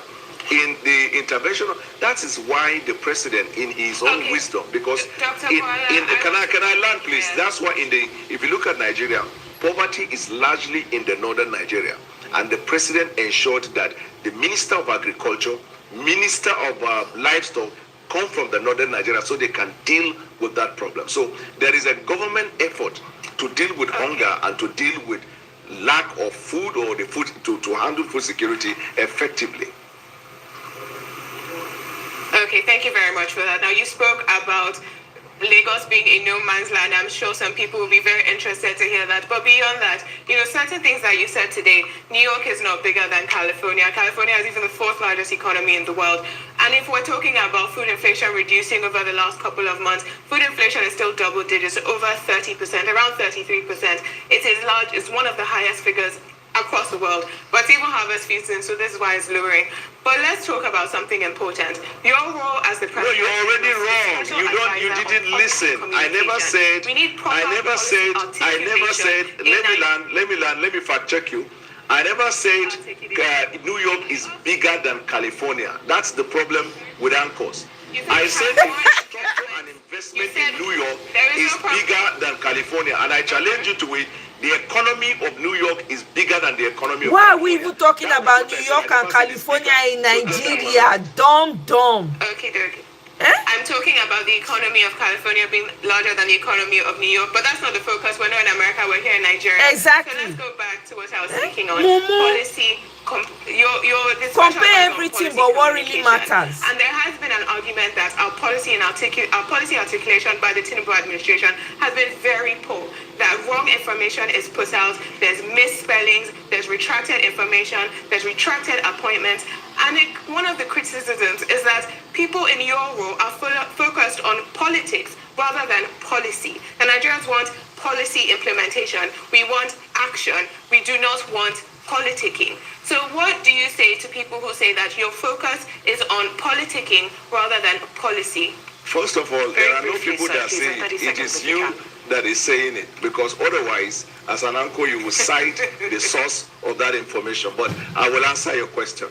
in the intervention, that is why the president, in his own wisdom, because can I land, please? Yeah. That's why if you look at Nigeria, poverty is largely in the northern Nigeria, and the president ensured that the Minister of Agriculture, Minister of Livestock, come from the northern Nigeria so they can deal with that problem. So there is a government effort to deal with hunger and to deal with lack of food, or the food to handle food security effectively. Okay, thank you very much for that. Now, you spoke about Lagos being a no man's land. I'm sure some people will be very interested to hear that. But beyond that, certain things that you said today, New York is not bigger than California. California is even the 4th largest economy in the world. And if we're talking about food inflation reducing over the last couple of months, food inflation is still double digits, over 30%, around 33%. It is large, it's one of the highest figures across the world, but even harvest season, so this is why it's lowering. But let's talk about something important. Your role as the president. No, you're already wrong. You didn't listen. I never said. Let me fact check you. I never said New York is bigger than California. That's the problem with anchors. I said infrastructure and investment in New York is bigger than California, and I challenge you to it. The economy of New York is bigger than the economy of California. Why are we even talking about New York and California in Nigeria? Dumb. Okay. I'm talking about the economy of California being larger than the economy of New York, but that's not the focus. We're not in America, we're here in Nigeria. Exactly. So let's go back to what I was speaking on. Policy. Compare everything, but what really matters. And there has been an argument that our policy articulation by the Tinubu administration has been very poor. That wrong information is put out, there's misspellings, there's retracted information, there's retracted appointments. And one of the criticisms is that people in your role are focused on politics rather than policy. The Nigerians want policy implementation. We want action. We do not want politicking. So what do you say to people who say that your focus is on politicking rather than policy? First of all, there are no people that say it. It is you that is saying it, because otherwise, as an uncle, you will cite the source of that information. But I will answer your question.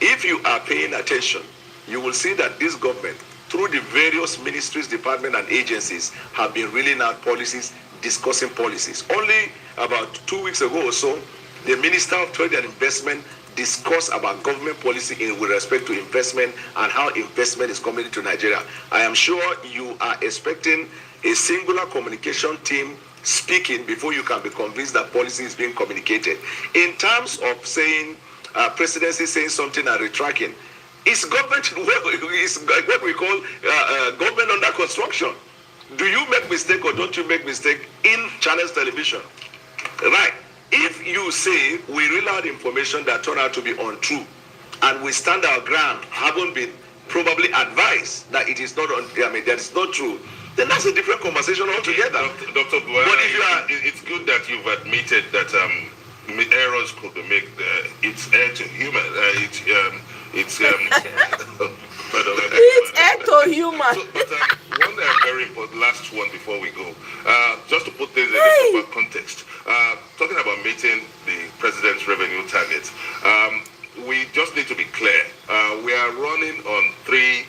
If you are paying attention, you will see that this government, through the various ministries, departments, and agencies, have been reeling out policies, discussing policies. Only about 2 weeks ago or so, the Minister of Trade and Investment discuss about government policy in with respect to investment and how investment is coming into Nigeria. I am sure you are expecting a singular communication team speaking before you can be convinced that policy is being communicated. In terms of saying presidency saying something and retracting, it's government is what we call government under construction. Do you make mistake or don't you make mistake in channels television? Right. If you say we reel out information that turn out to be untrue, and we stand our ground, haven't been probably advised that it is not that is not true, then that's a different conversation altogether. Dr. Buhari, but if you are, it's good that you've admitted that errors could be made. It's air to human. It's air to human. So, but one very important last one before we go, just to put things in a proper context. Talking about meeting the president's revenue targets, we just need to be clear. We are running on three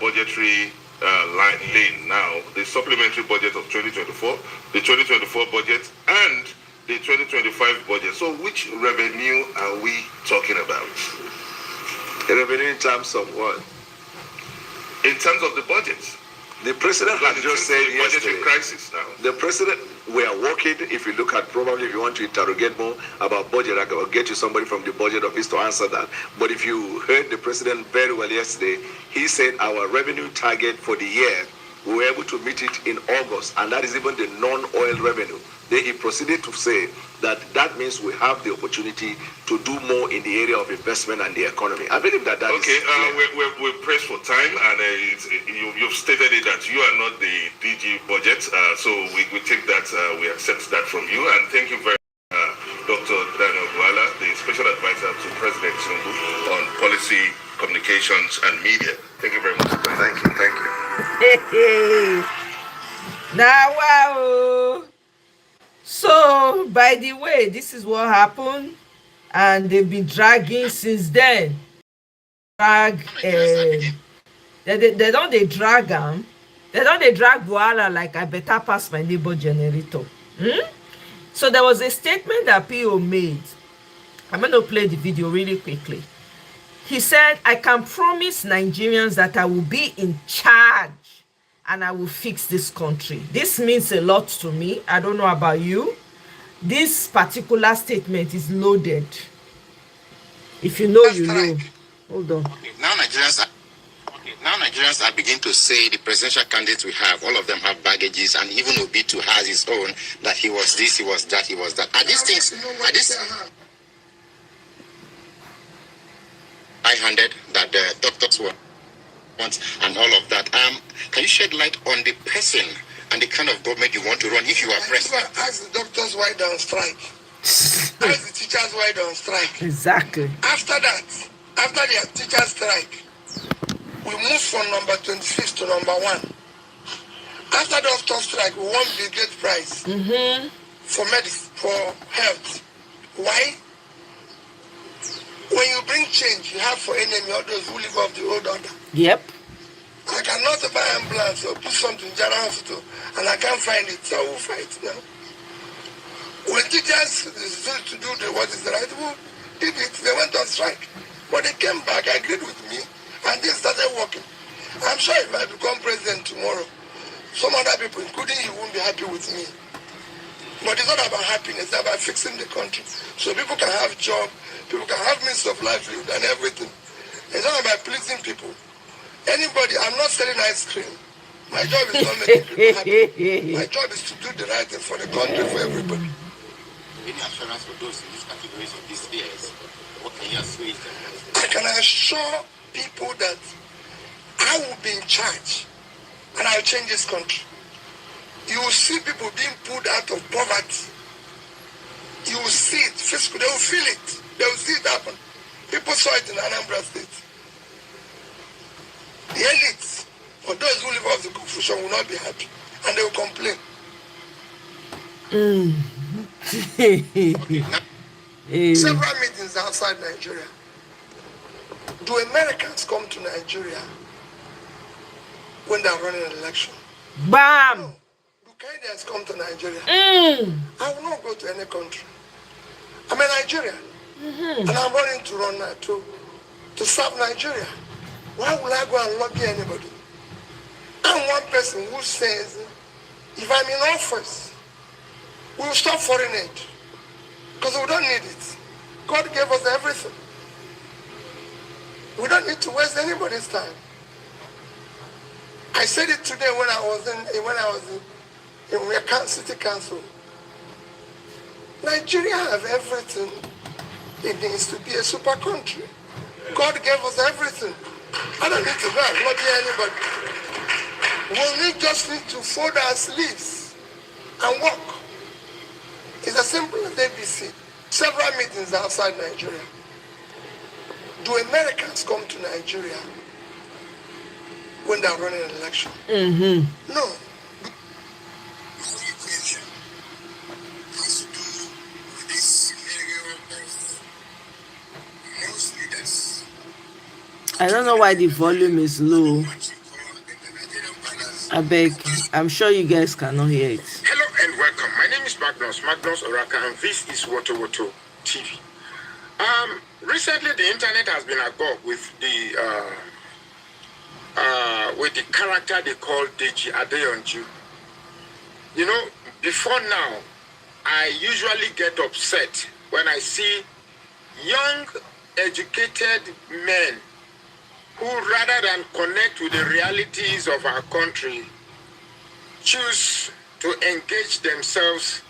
budgetary lane now: the supplementary budget of 2024, the 2024 budget, and the 2025 budget. So which revenue are we talking about? The revenue in terms of what? In terms of the budget. The president has just said yesterday. Crisis now. The president, we are working. If you look at, probably if you want to interrogate more about budget, I will get you somebody from the budget office to answer that. But if you heard the president very well yesterday, he said our revenue target for the year, we were able to meet it in August, and that is even the non-oil revenue. Then he proceeded to say that means we have the opportunity to do more in the area of investment and the economy. I believe that okay, we're pressed for time, and you've stated it that you are not the DG budget, so we take that, we accept that from you, and thank you very much, Dr. Daniel Buala, the Special Advisor to President Tinubu on Policy, Communications, and Media. Thank you very much. Thank you. Now, wow. So, by the way, this is what happened, and they've been dragging since then. They don't drag them. They don't drag Buala like I better pass my neighbor generator. So there was a statement that PO made. I'm going to play the video really quickly. He said, I can promise Nigerians that I will be in charge and I will fix this country. This means a lot to me. I don't know about you. This particular statement is loaded. If you know, you know. Hold on. Okay, now Nigerians are beginning to say the presidential candidates we have, all of them have baggages, and even Obi too has his own, that he was this, he was that, he was that. Are these things, high-handed that the doctors were want and all of that? Can you shed light on the person and the kind of government you want to run if you are president? Ask the doctors why they on strike. Ask the teachers why they on strike. Exactly. After that, after their teachers strike, we move from number 26 to number 1. After the doctor strike, we won the Bill Gates Prize for medicine, for health. Why? When you bring change, you have for enemy all those who live off the old order. Yep. I cannot buy ambulance or put something in general hospital and I can't find it, so I will fight now. When teachers refused to do what is the right, who did it? They went on strike. But they came back, agreed with me, and they started working. I'm sure if I become president tomorrow, some other people, including you, won't be happy with me. But it's not about happiness, it's about fixing the country. So people can have job, people can have means of livelihood and everything. It's not about pleasing people. Anybody, I'm not selling ice cream. My job is not making people happy. My job is to do the right thing for the country, for everybody. Any assurance for those in these categories of these years? What can you assure them? I can assure people that I will be in charge and I'll change this country. You will see people being pulled out of poverty. You will see it physically. They will feel it. They will see it happen. People saw it in Anambra State. The elites, or those who live off the confusion, will not be happy. And they will complain. Several meetings outside Nigeria. Do Americans come to Nigeria when they are running an election? Bam! No. Do Canadians come to Nigeria? I will not go to any country. I'm a Nigerian. And I'm willing to run that to serve Nigeria. Why would I go and lobby anybody? I'm one person who says, if I'm in office, we'll stop foreign aid. Because we don't need it. God gave us everything. We don't need to waste anybody's time. I said it today when I was in City Council. Nigeria have everything it needs to be a super country. God gave us everything. I don't need to go and lobby anybody. We just need to fold our sleeves and work. It's as simple as ABC. Several meetings outside Nigeria. Do Americans come to Nigeria when they're running an election? No. I don't know why the volume is low. I beg. I'm sure you guys cannot hear it. Hello and welcome. My name is Magnus Oraka, and this is Woto TV. Recently, the internet has been agog with the character they call Deji Adeyanju. You know, before now, I usually get upset when I see young, educated men who, rather than connect with the realities of our country, choose to engage themselves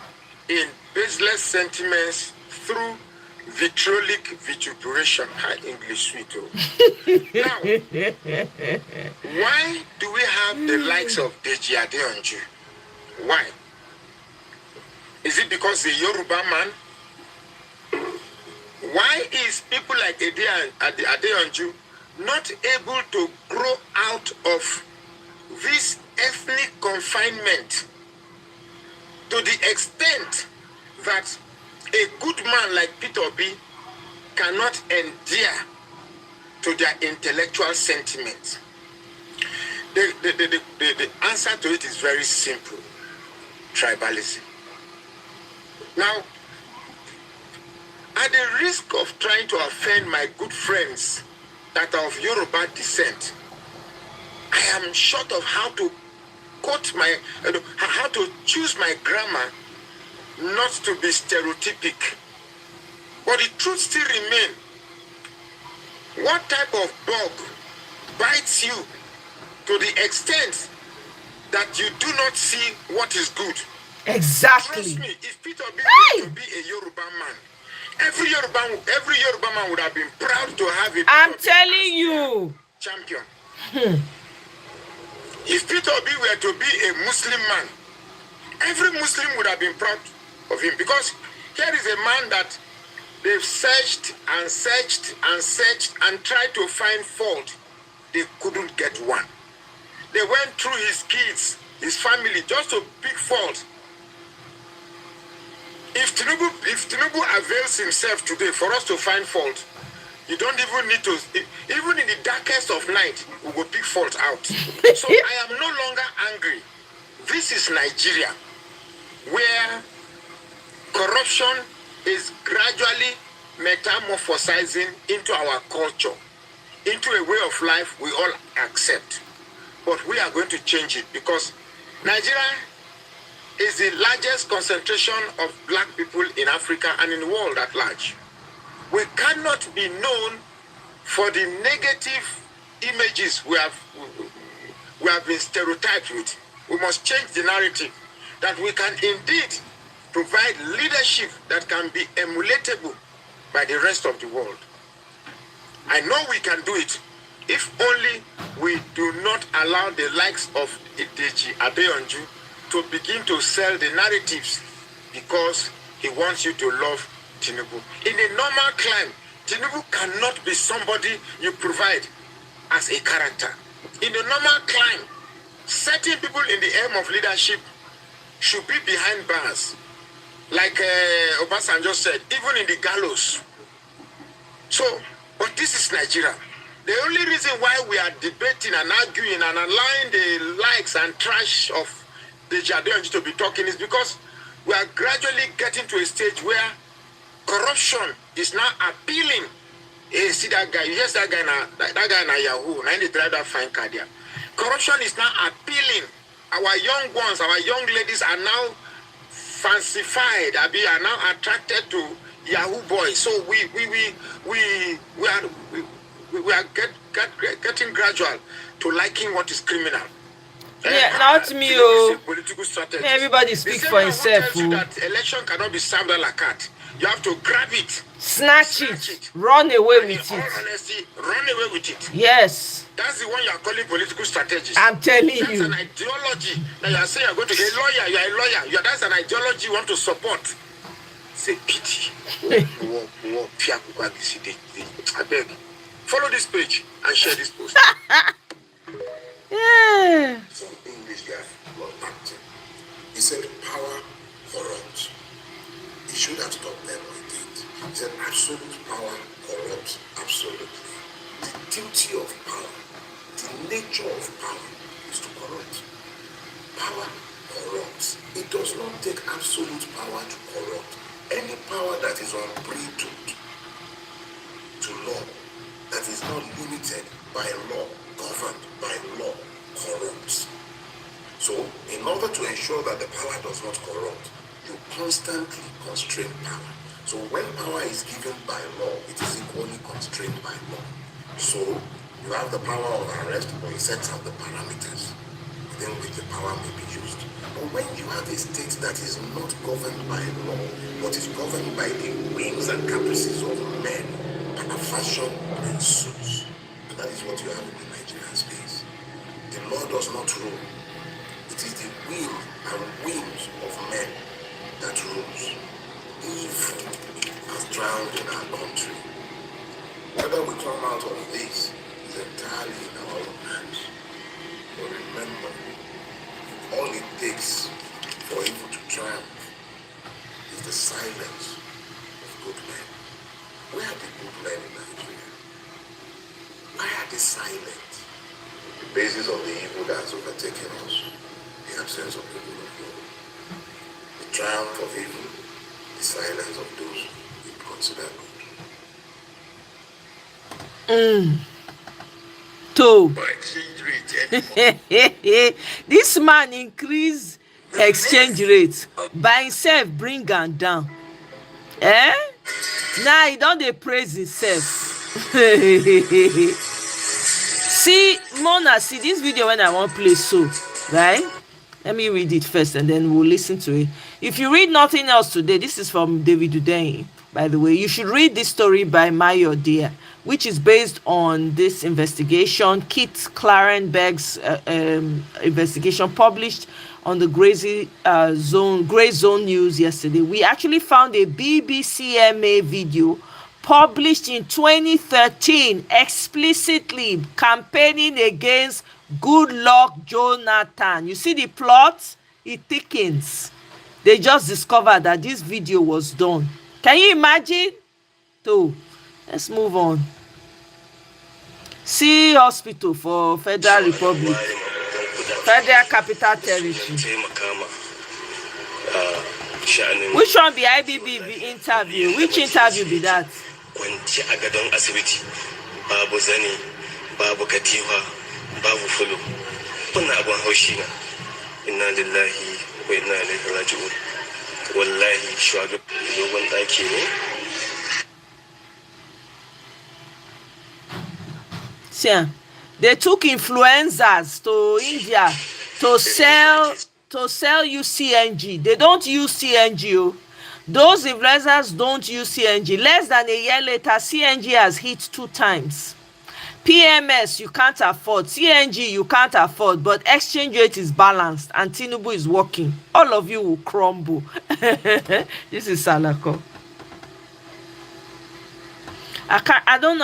in baseless sentiments through vitriolic vituperation. High English sweet. Now, why do we have the likes of Deji Adeyanju? Why? Is it because the Yoruba man? Why is people like Adeyanju not able to grow out of this ethnic confinement to the extent that a good man like Peter Obi cannot endear to their intellectual sentiments? The answer to it is very simple: tribalism. Now, at the risk of trying to offend my good friends that are of Yoruba descent, I am short of how to quote how to choose my grammar not to be stereotypic. But the truth still remains. What type of bug bites you to the extent that you do not see what is good? Exactly. Trust me, if Peter Obi were to be a Yoruba man, every Yoruba man would have been proud to have a I'm telling you. champion. If Peter Obi were to be a Muslim man, every Muslim would have been proud of him, because here is a man that they've searched and searched and searched and tried to find fault. They couldn't get one. They went through his kids, his family, just to pick fault. If Tinubu avails himself today for us to find fault, you don't even need to, even in the darkest of night, we will pick fault out. So I am no longer angry. This is Nigeria, where corruption is gradually metamorphosizing into our culture, into a way of life we all accept. But we are going to change it, because Nigeria is the largest concentration of black people in Africa and in the world at large. We cannot be known for the negative images we have been stereotyped with. We must change the narrative that we can indeed provide leadership that can be emulatable by the rest of the world. I know we can do it if only we do not allow the likes of Deji Adeyanju to begin to sell the narratives because he wants you to love Tinubu. In a normal climb, Tinubu cannot be somebody you provide as a character. In a normal climb, certain people in the aim of leadership should be behind bars. Like Obasanjo said, even in the gallows. So, but this is Nigeria. The only reason why we are debating and arguing and allowing the likes and trash of the Adeyanju to be talking is because we are gradually getting to a stage where corruption is now appealing. Hey, see that guy, yes, that guy na Yahoo, now they drive that fine car there. Corruption is now appealing. Our young ones, our young ladies are now fancified, are now attracted to Yahoo boys. So we are getting gradual to liking what is criminal. Yeah, not me. Oh, political strategy. Everybody speak for himself. You that election cannot be served like a cat. You have to grab it, snatch it, run away with it. Honestly, run away with it. Yes. That's the one you are calling political strategy. I'm telling you. That's an ideology. Now you are saying you're going to be a lawyer. You are a lawyer. That's an ideology you want to support. Say pity. I beg. Follow this page and share this post. Yeah. Some English guy was acting. He said power corrupts. He should have stopped there, but he didn't. He said absolute power corrupts absolutely. The duty of power, the nature of power is to corrupt. Power corrupts. It does not take absolute power to corrupt. Any power that is unbridled to law, that is not limited by law, governed by law, corrupts. So, in order to ensure that the power does not corrupt, you constantly constrain power. So when power is given by law, it is equally constrained by law. So you have the power of arrest, but it sets out the parameters within which the power may be used. But when you have a state that is not governed by law, but is governed by the whims and caprices of men, fashion ensues. And that is what you have in the Nigerian space. The law does not rule. It is the will and whims of men that rules. Evil has drowned in our country. Whether we come out of this is entirely in our own hands. But remember, all it takes for evil to triumph is the silence of good men. Where are the good men in Nigeria? Why are they silent? The basis of the evil that has overtaken us, the absence of the will of God. The triumph of evil, the silence of those we consider good. This man increase exchange rate by himself, bring am down. Now he don dey praise himself. See, Mona, see this video when I wan play so, right? Let me read it first and then we'll listen to it. If you read nothing else today, this is from David Udein, by the way. You should read this story by Mayo Dear, which is based on this investigation, Kit Clarenberg's investigation published on the Grey Zone News yesterday. We actually found a BBCMA video published in 2013 explicitly campaigning against Goodluck Jonathan. You see the plot? It thickens. They just discovered that this video was done. Can you imagine? So, let's move on. See hospital for Federal Republic. Federal Capital Territory. Which one be IBB interview? Which interview be that? Kwanci a gadon asibiti, babu zani, babu katifa, babu fulu. Wannan abun haushi na. Inna lillahi wa inna ilaihi raji'un. Wallahi shugaban dogon daki ne. See, they took influencers to India to sell you CNG. They don't use CNG. Those influencers don't use CNG. Less than a year later, CNG has hit 2 times. PMS you can't afford, CNG you can't afford, but exchange rate is balanced and Tinubu is working. All of you will crumble. This is Salako. I don't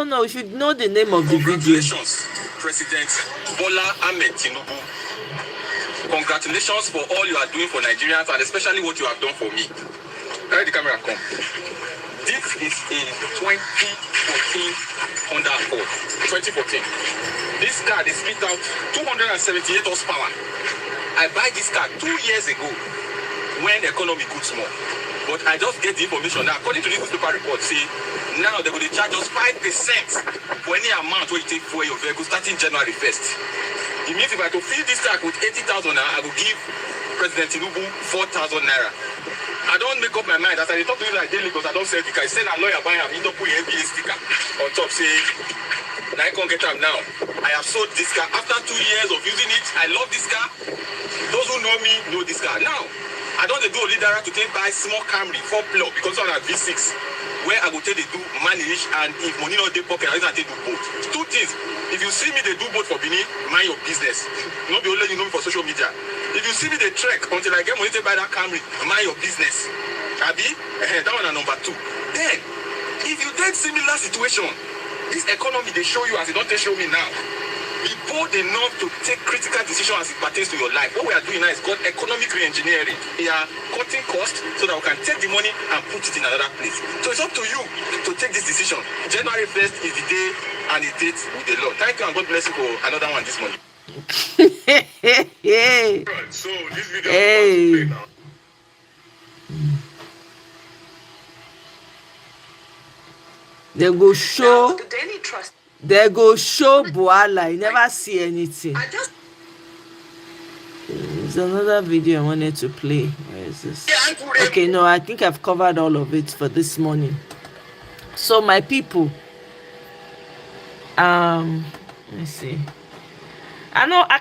know if you know the name of the video. Congratulations, President Bola Ahmed Tinubu. Congratulations for all you are doing for Nigerians and especially what you have done for me. Let the camera come. This is a 2014 Honda Accord. 2014. This car, they spit out 278 horsepower. I buy this car 2 years ago when the economy good small. But I just get the information now. According to this newspaper report, say now they're going to charge us 5% for any amount where you take for your vehicle starting January 1st. It means if I to fill this tank with 80,000 naira, I will give President Tinubu 4,000 naira. I don't make up my mind. As I talk to you like daily because I don't sell the car. I send a lawyer buy him, he don't put a MBA sticker on top, say, now I can't get them now. I have sold this car. After 2 years of using it, I love this car. Those who know me know this car. Now, I don't do a leader to take buy small Camry 4 plug because I'm a V6 where I go take they do manage and if money not they pocket, I take do both. Two things. If you see me they do both for Benin, mind your business. Not be only you know me for social media. If you see me they trek until I get money to buy that Camry, mind your business. Abi, that one is number 2. Then, if you take similar situation, this economy they show you as it don't they show me now. Be bold enough to take critical decisions as it pertains to your life. What we are doing now is called economic re-engineering. We are cutting costs so that we can take the money and put it in another place. So it's up to you to take this decision. January 1st is the day and the date with the Lord. Thank you and God bless you for another one this morning. Right, so this video is now. They go show. The Daily Trust. They go show Boala. You never see anything. There's another video I wanted to play. Where is this? Okay, no, I think I've covered all of it for this morning. So my people, let me see. I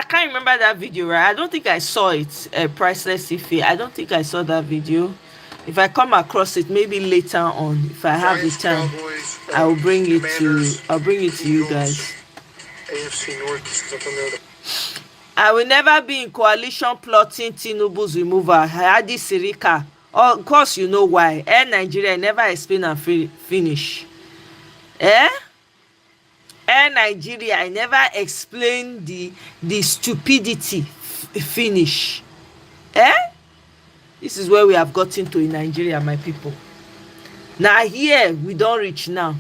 can't remember that video, right? I don't think I saw it. Priceless Ife. I don't think I saw that video. If I come across it, maybe later on, if I have the time, I will bring it to you guys. I will never be in coalition plotting Tinubu's removal. Hadi Sirika. Of course, you know why. Air Nigeria never explain and finish. Air Nigeria, I never explain the stupidity finish. This is where we have gotten to in Nigeria, my people. Now here we don't reach now.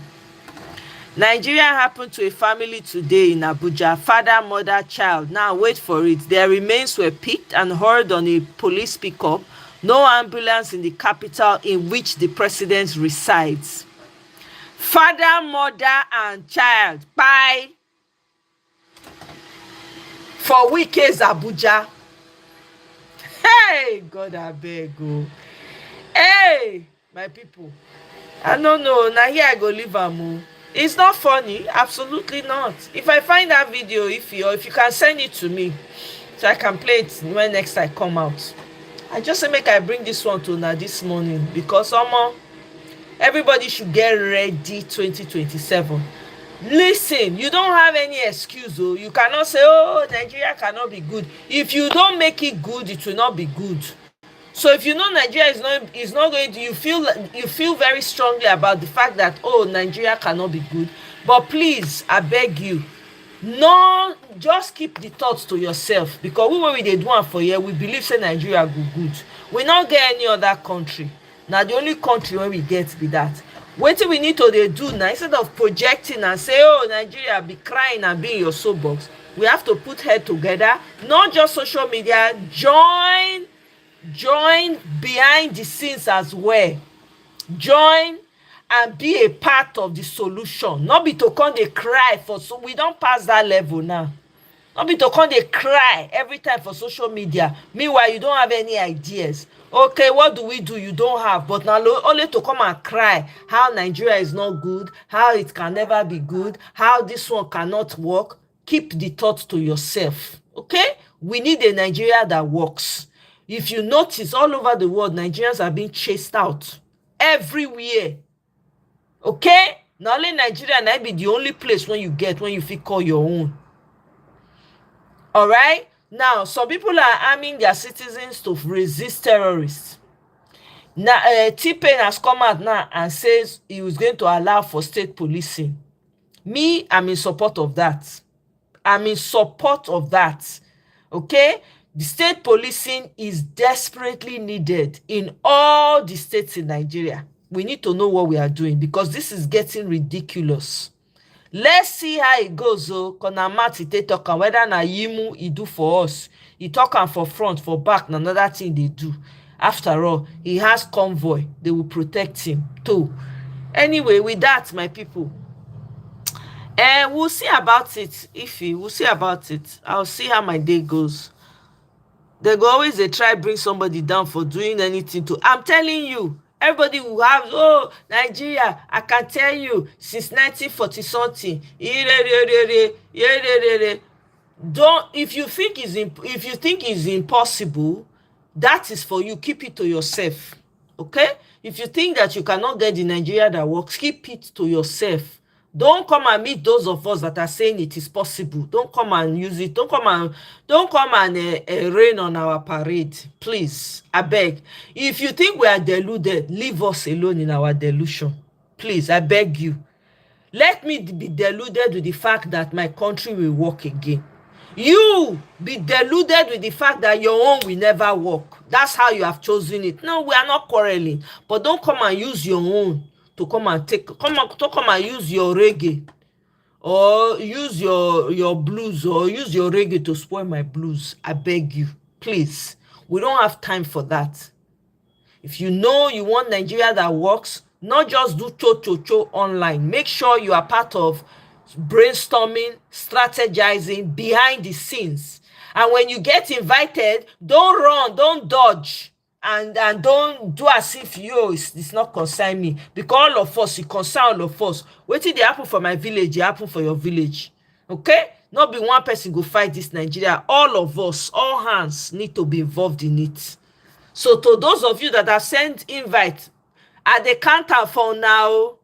Nigeria happened to a family today in Abuja. Father, mother, child. Now wait for it. Their remains were picked and hauled on a police pickup. No ambulance in the capital in which the president resides. Father, mother, and child. Bye. For Wike's Abuja. Hey, God, I beg you. Hey, my people. I don't know. Now here I go leave am. It's not funny. Absolutely not. If I find that video, if you can send it to me, so I can play it when next I come out. I just say make I bring this one to now this morning because everybody should get ready 2027. Listen, you don't have any excuse. You cannot say, oh, Nigeria cannot be good. If you don't make it good, it will not be good. So if you know Nigeria is not going to, you feel very strongly about the fact that, oh, Nigeria cannot be good. But please, I beg you, no, just keep the thoughts to yourself. Because when we dey do one for here, we believe say Nigeria go good. We not get any other country. Now the only country where we get be that. Wetin we need to do now, instead of projecting and say, oh, Nigeria be crying and be in your soapbox, we have to put head together, not just social media, join behind the scenes as well. Join and be a part of the solution. Not be to come dey cry for, so we don't pass that level now. Not be to come dey cry every time for social media. Meanwhile, you don't have any ideas. Okay, what do we do? You don't have, but now only to come and cry how Nigeria is not good, how it can never be good, how this one cannot work. Keep the thoughts to yourself. Okay? We need a Nigeria that works. If you notice, all over the world, Nigerians are being chased out everywhere. Okay? Not only Nigeria might be the only place when you feel call your own. All right? Now, some people are arming their citizens to resist terrorists. Now, Tpain has come out now and says he was going to allow for state policing. Me, I'm in support of that. I'm in support of that. Okay? The state policing is desperately needed in all the states in Nigeria. We need to know what we are doing because this is getting ridiculous. Let's see how it goes. Konamati they talk whether na yimu he do for us. He talk for front, for back, another thing they do. After all, he has convoy. They will protect him too. Anyway, with that, my people, we'll see about it. We'll see about it. I'll see how my day goes. They go always they try bring somebody down for doing anything to. I'm telling you, everybody will have, oh, Nigeria, I can tell you, since 1940 something. Don't, if you think it's impossible, that is for you. Keep it to yourself. Okay? If you think that you cannot get the Nigeria that works, keep it to yourself. Don't come and meet those of us that are saying it is possible. Don't come and use it. Don't come and rain on our parade. Please, I beg. If you think we are deluded, leave us alone in our delusion. Please, I beg you. Let me be deluded with the fact that my country will work again. You be deluded with the fact that your own will never work. That's how you have chosen it. No, we are not quarreling. But don't come and use your own to come and use your reggae or use your blues or use your reggae to spoil my blues. I beg you, please. We don't have time for that. If you know you want Nigeria that works, not just do cho online. Make sure you are part of brainstorming, strategizing behind the scenes. And when you get invited, don't run, don't dodge, and don't do as if it's not concern me. Because all of us, it concern all of us. Wetin dey happen for my village, it happen for your village. Okay? Not be one person go fight this Nigeria. All of us, all hands need to be involved in it. So to those of you that have sent invite, at the counter for now,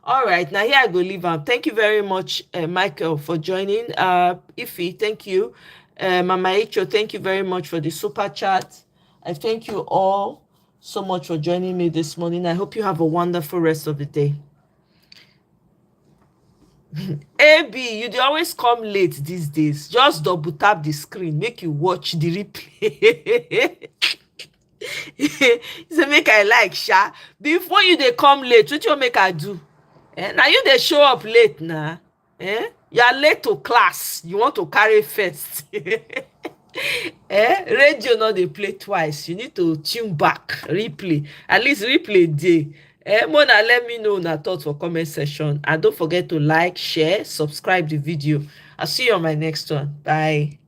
all right, now here I go leave am. Thank you very much, Michael, for joining. Ify, thank you. Mama Icho, thank you very much for the super chat. I thank you all so much for joining me this morning. I hope you have a wonderful rest of the day. AB, you dey always come late these days. Just double tap the screen, make you watch the replay. Say make I like sha. Before you dey come late, what you make I do? Now you dey show up late now. You are late to class. You want to carry first. Radio no dey play twice. You need to tune back, replay. At least replay dey. Mona, let me know una thoughts for comment section, and don't forget to like, share, subscribe the video. I'll see you on my next one. Bye.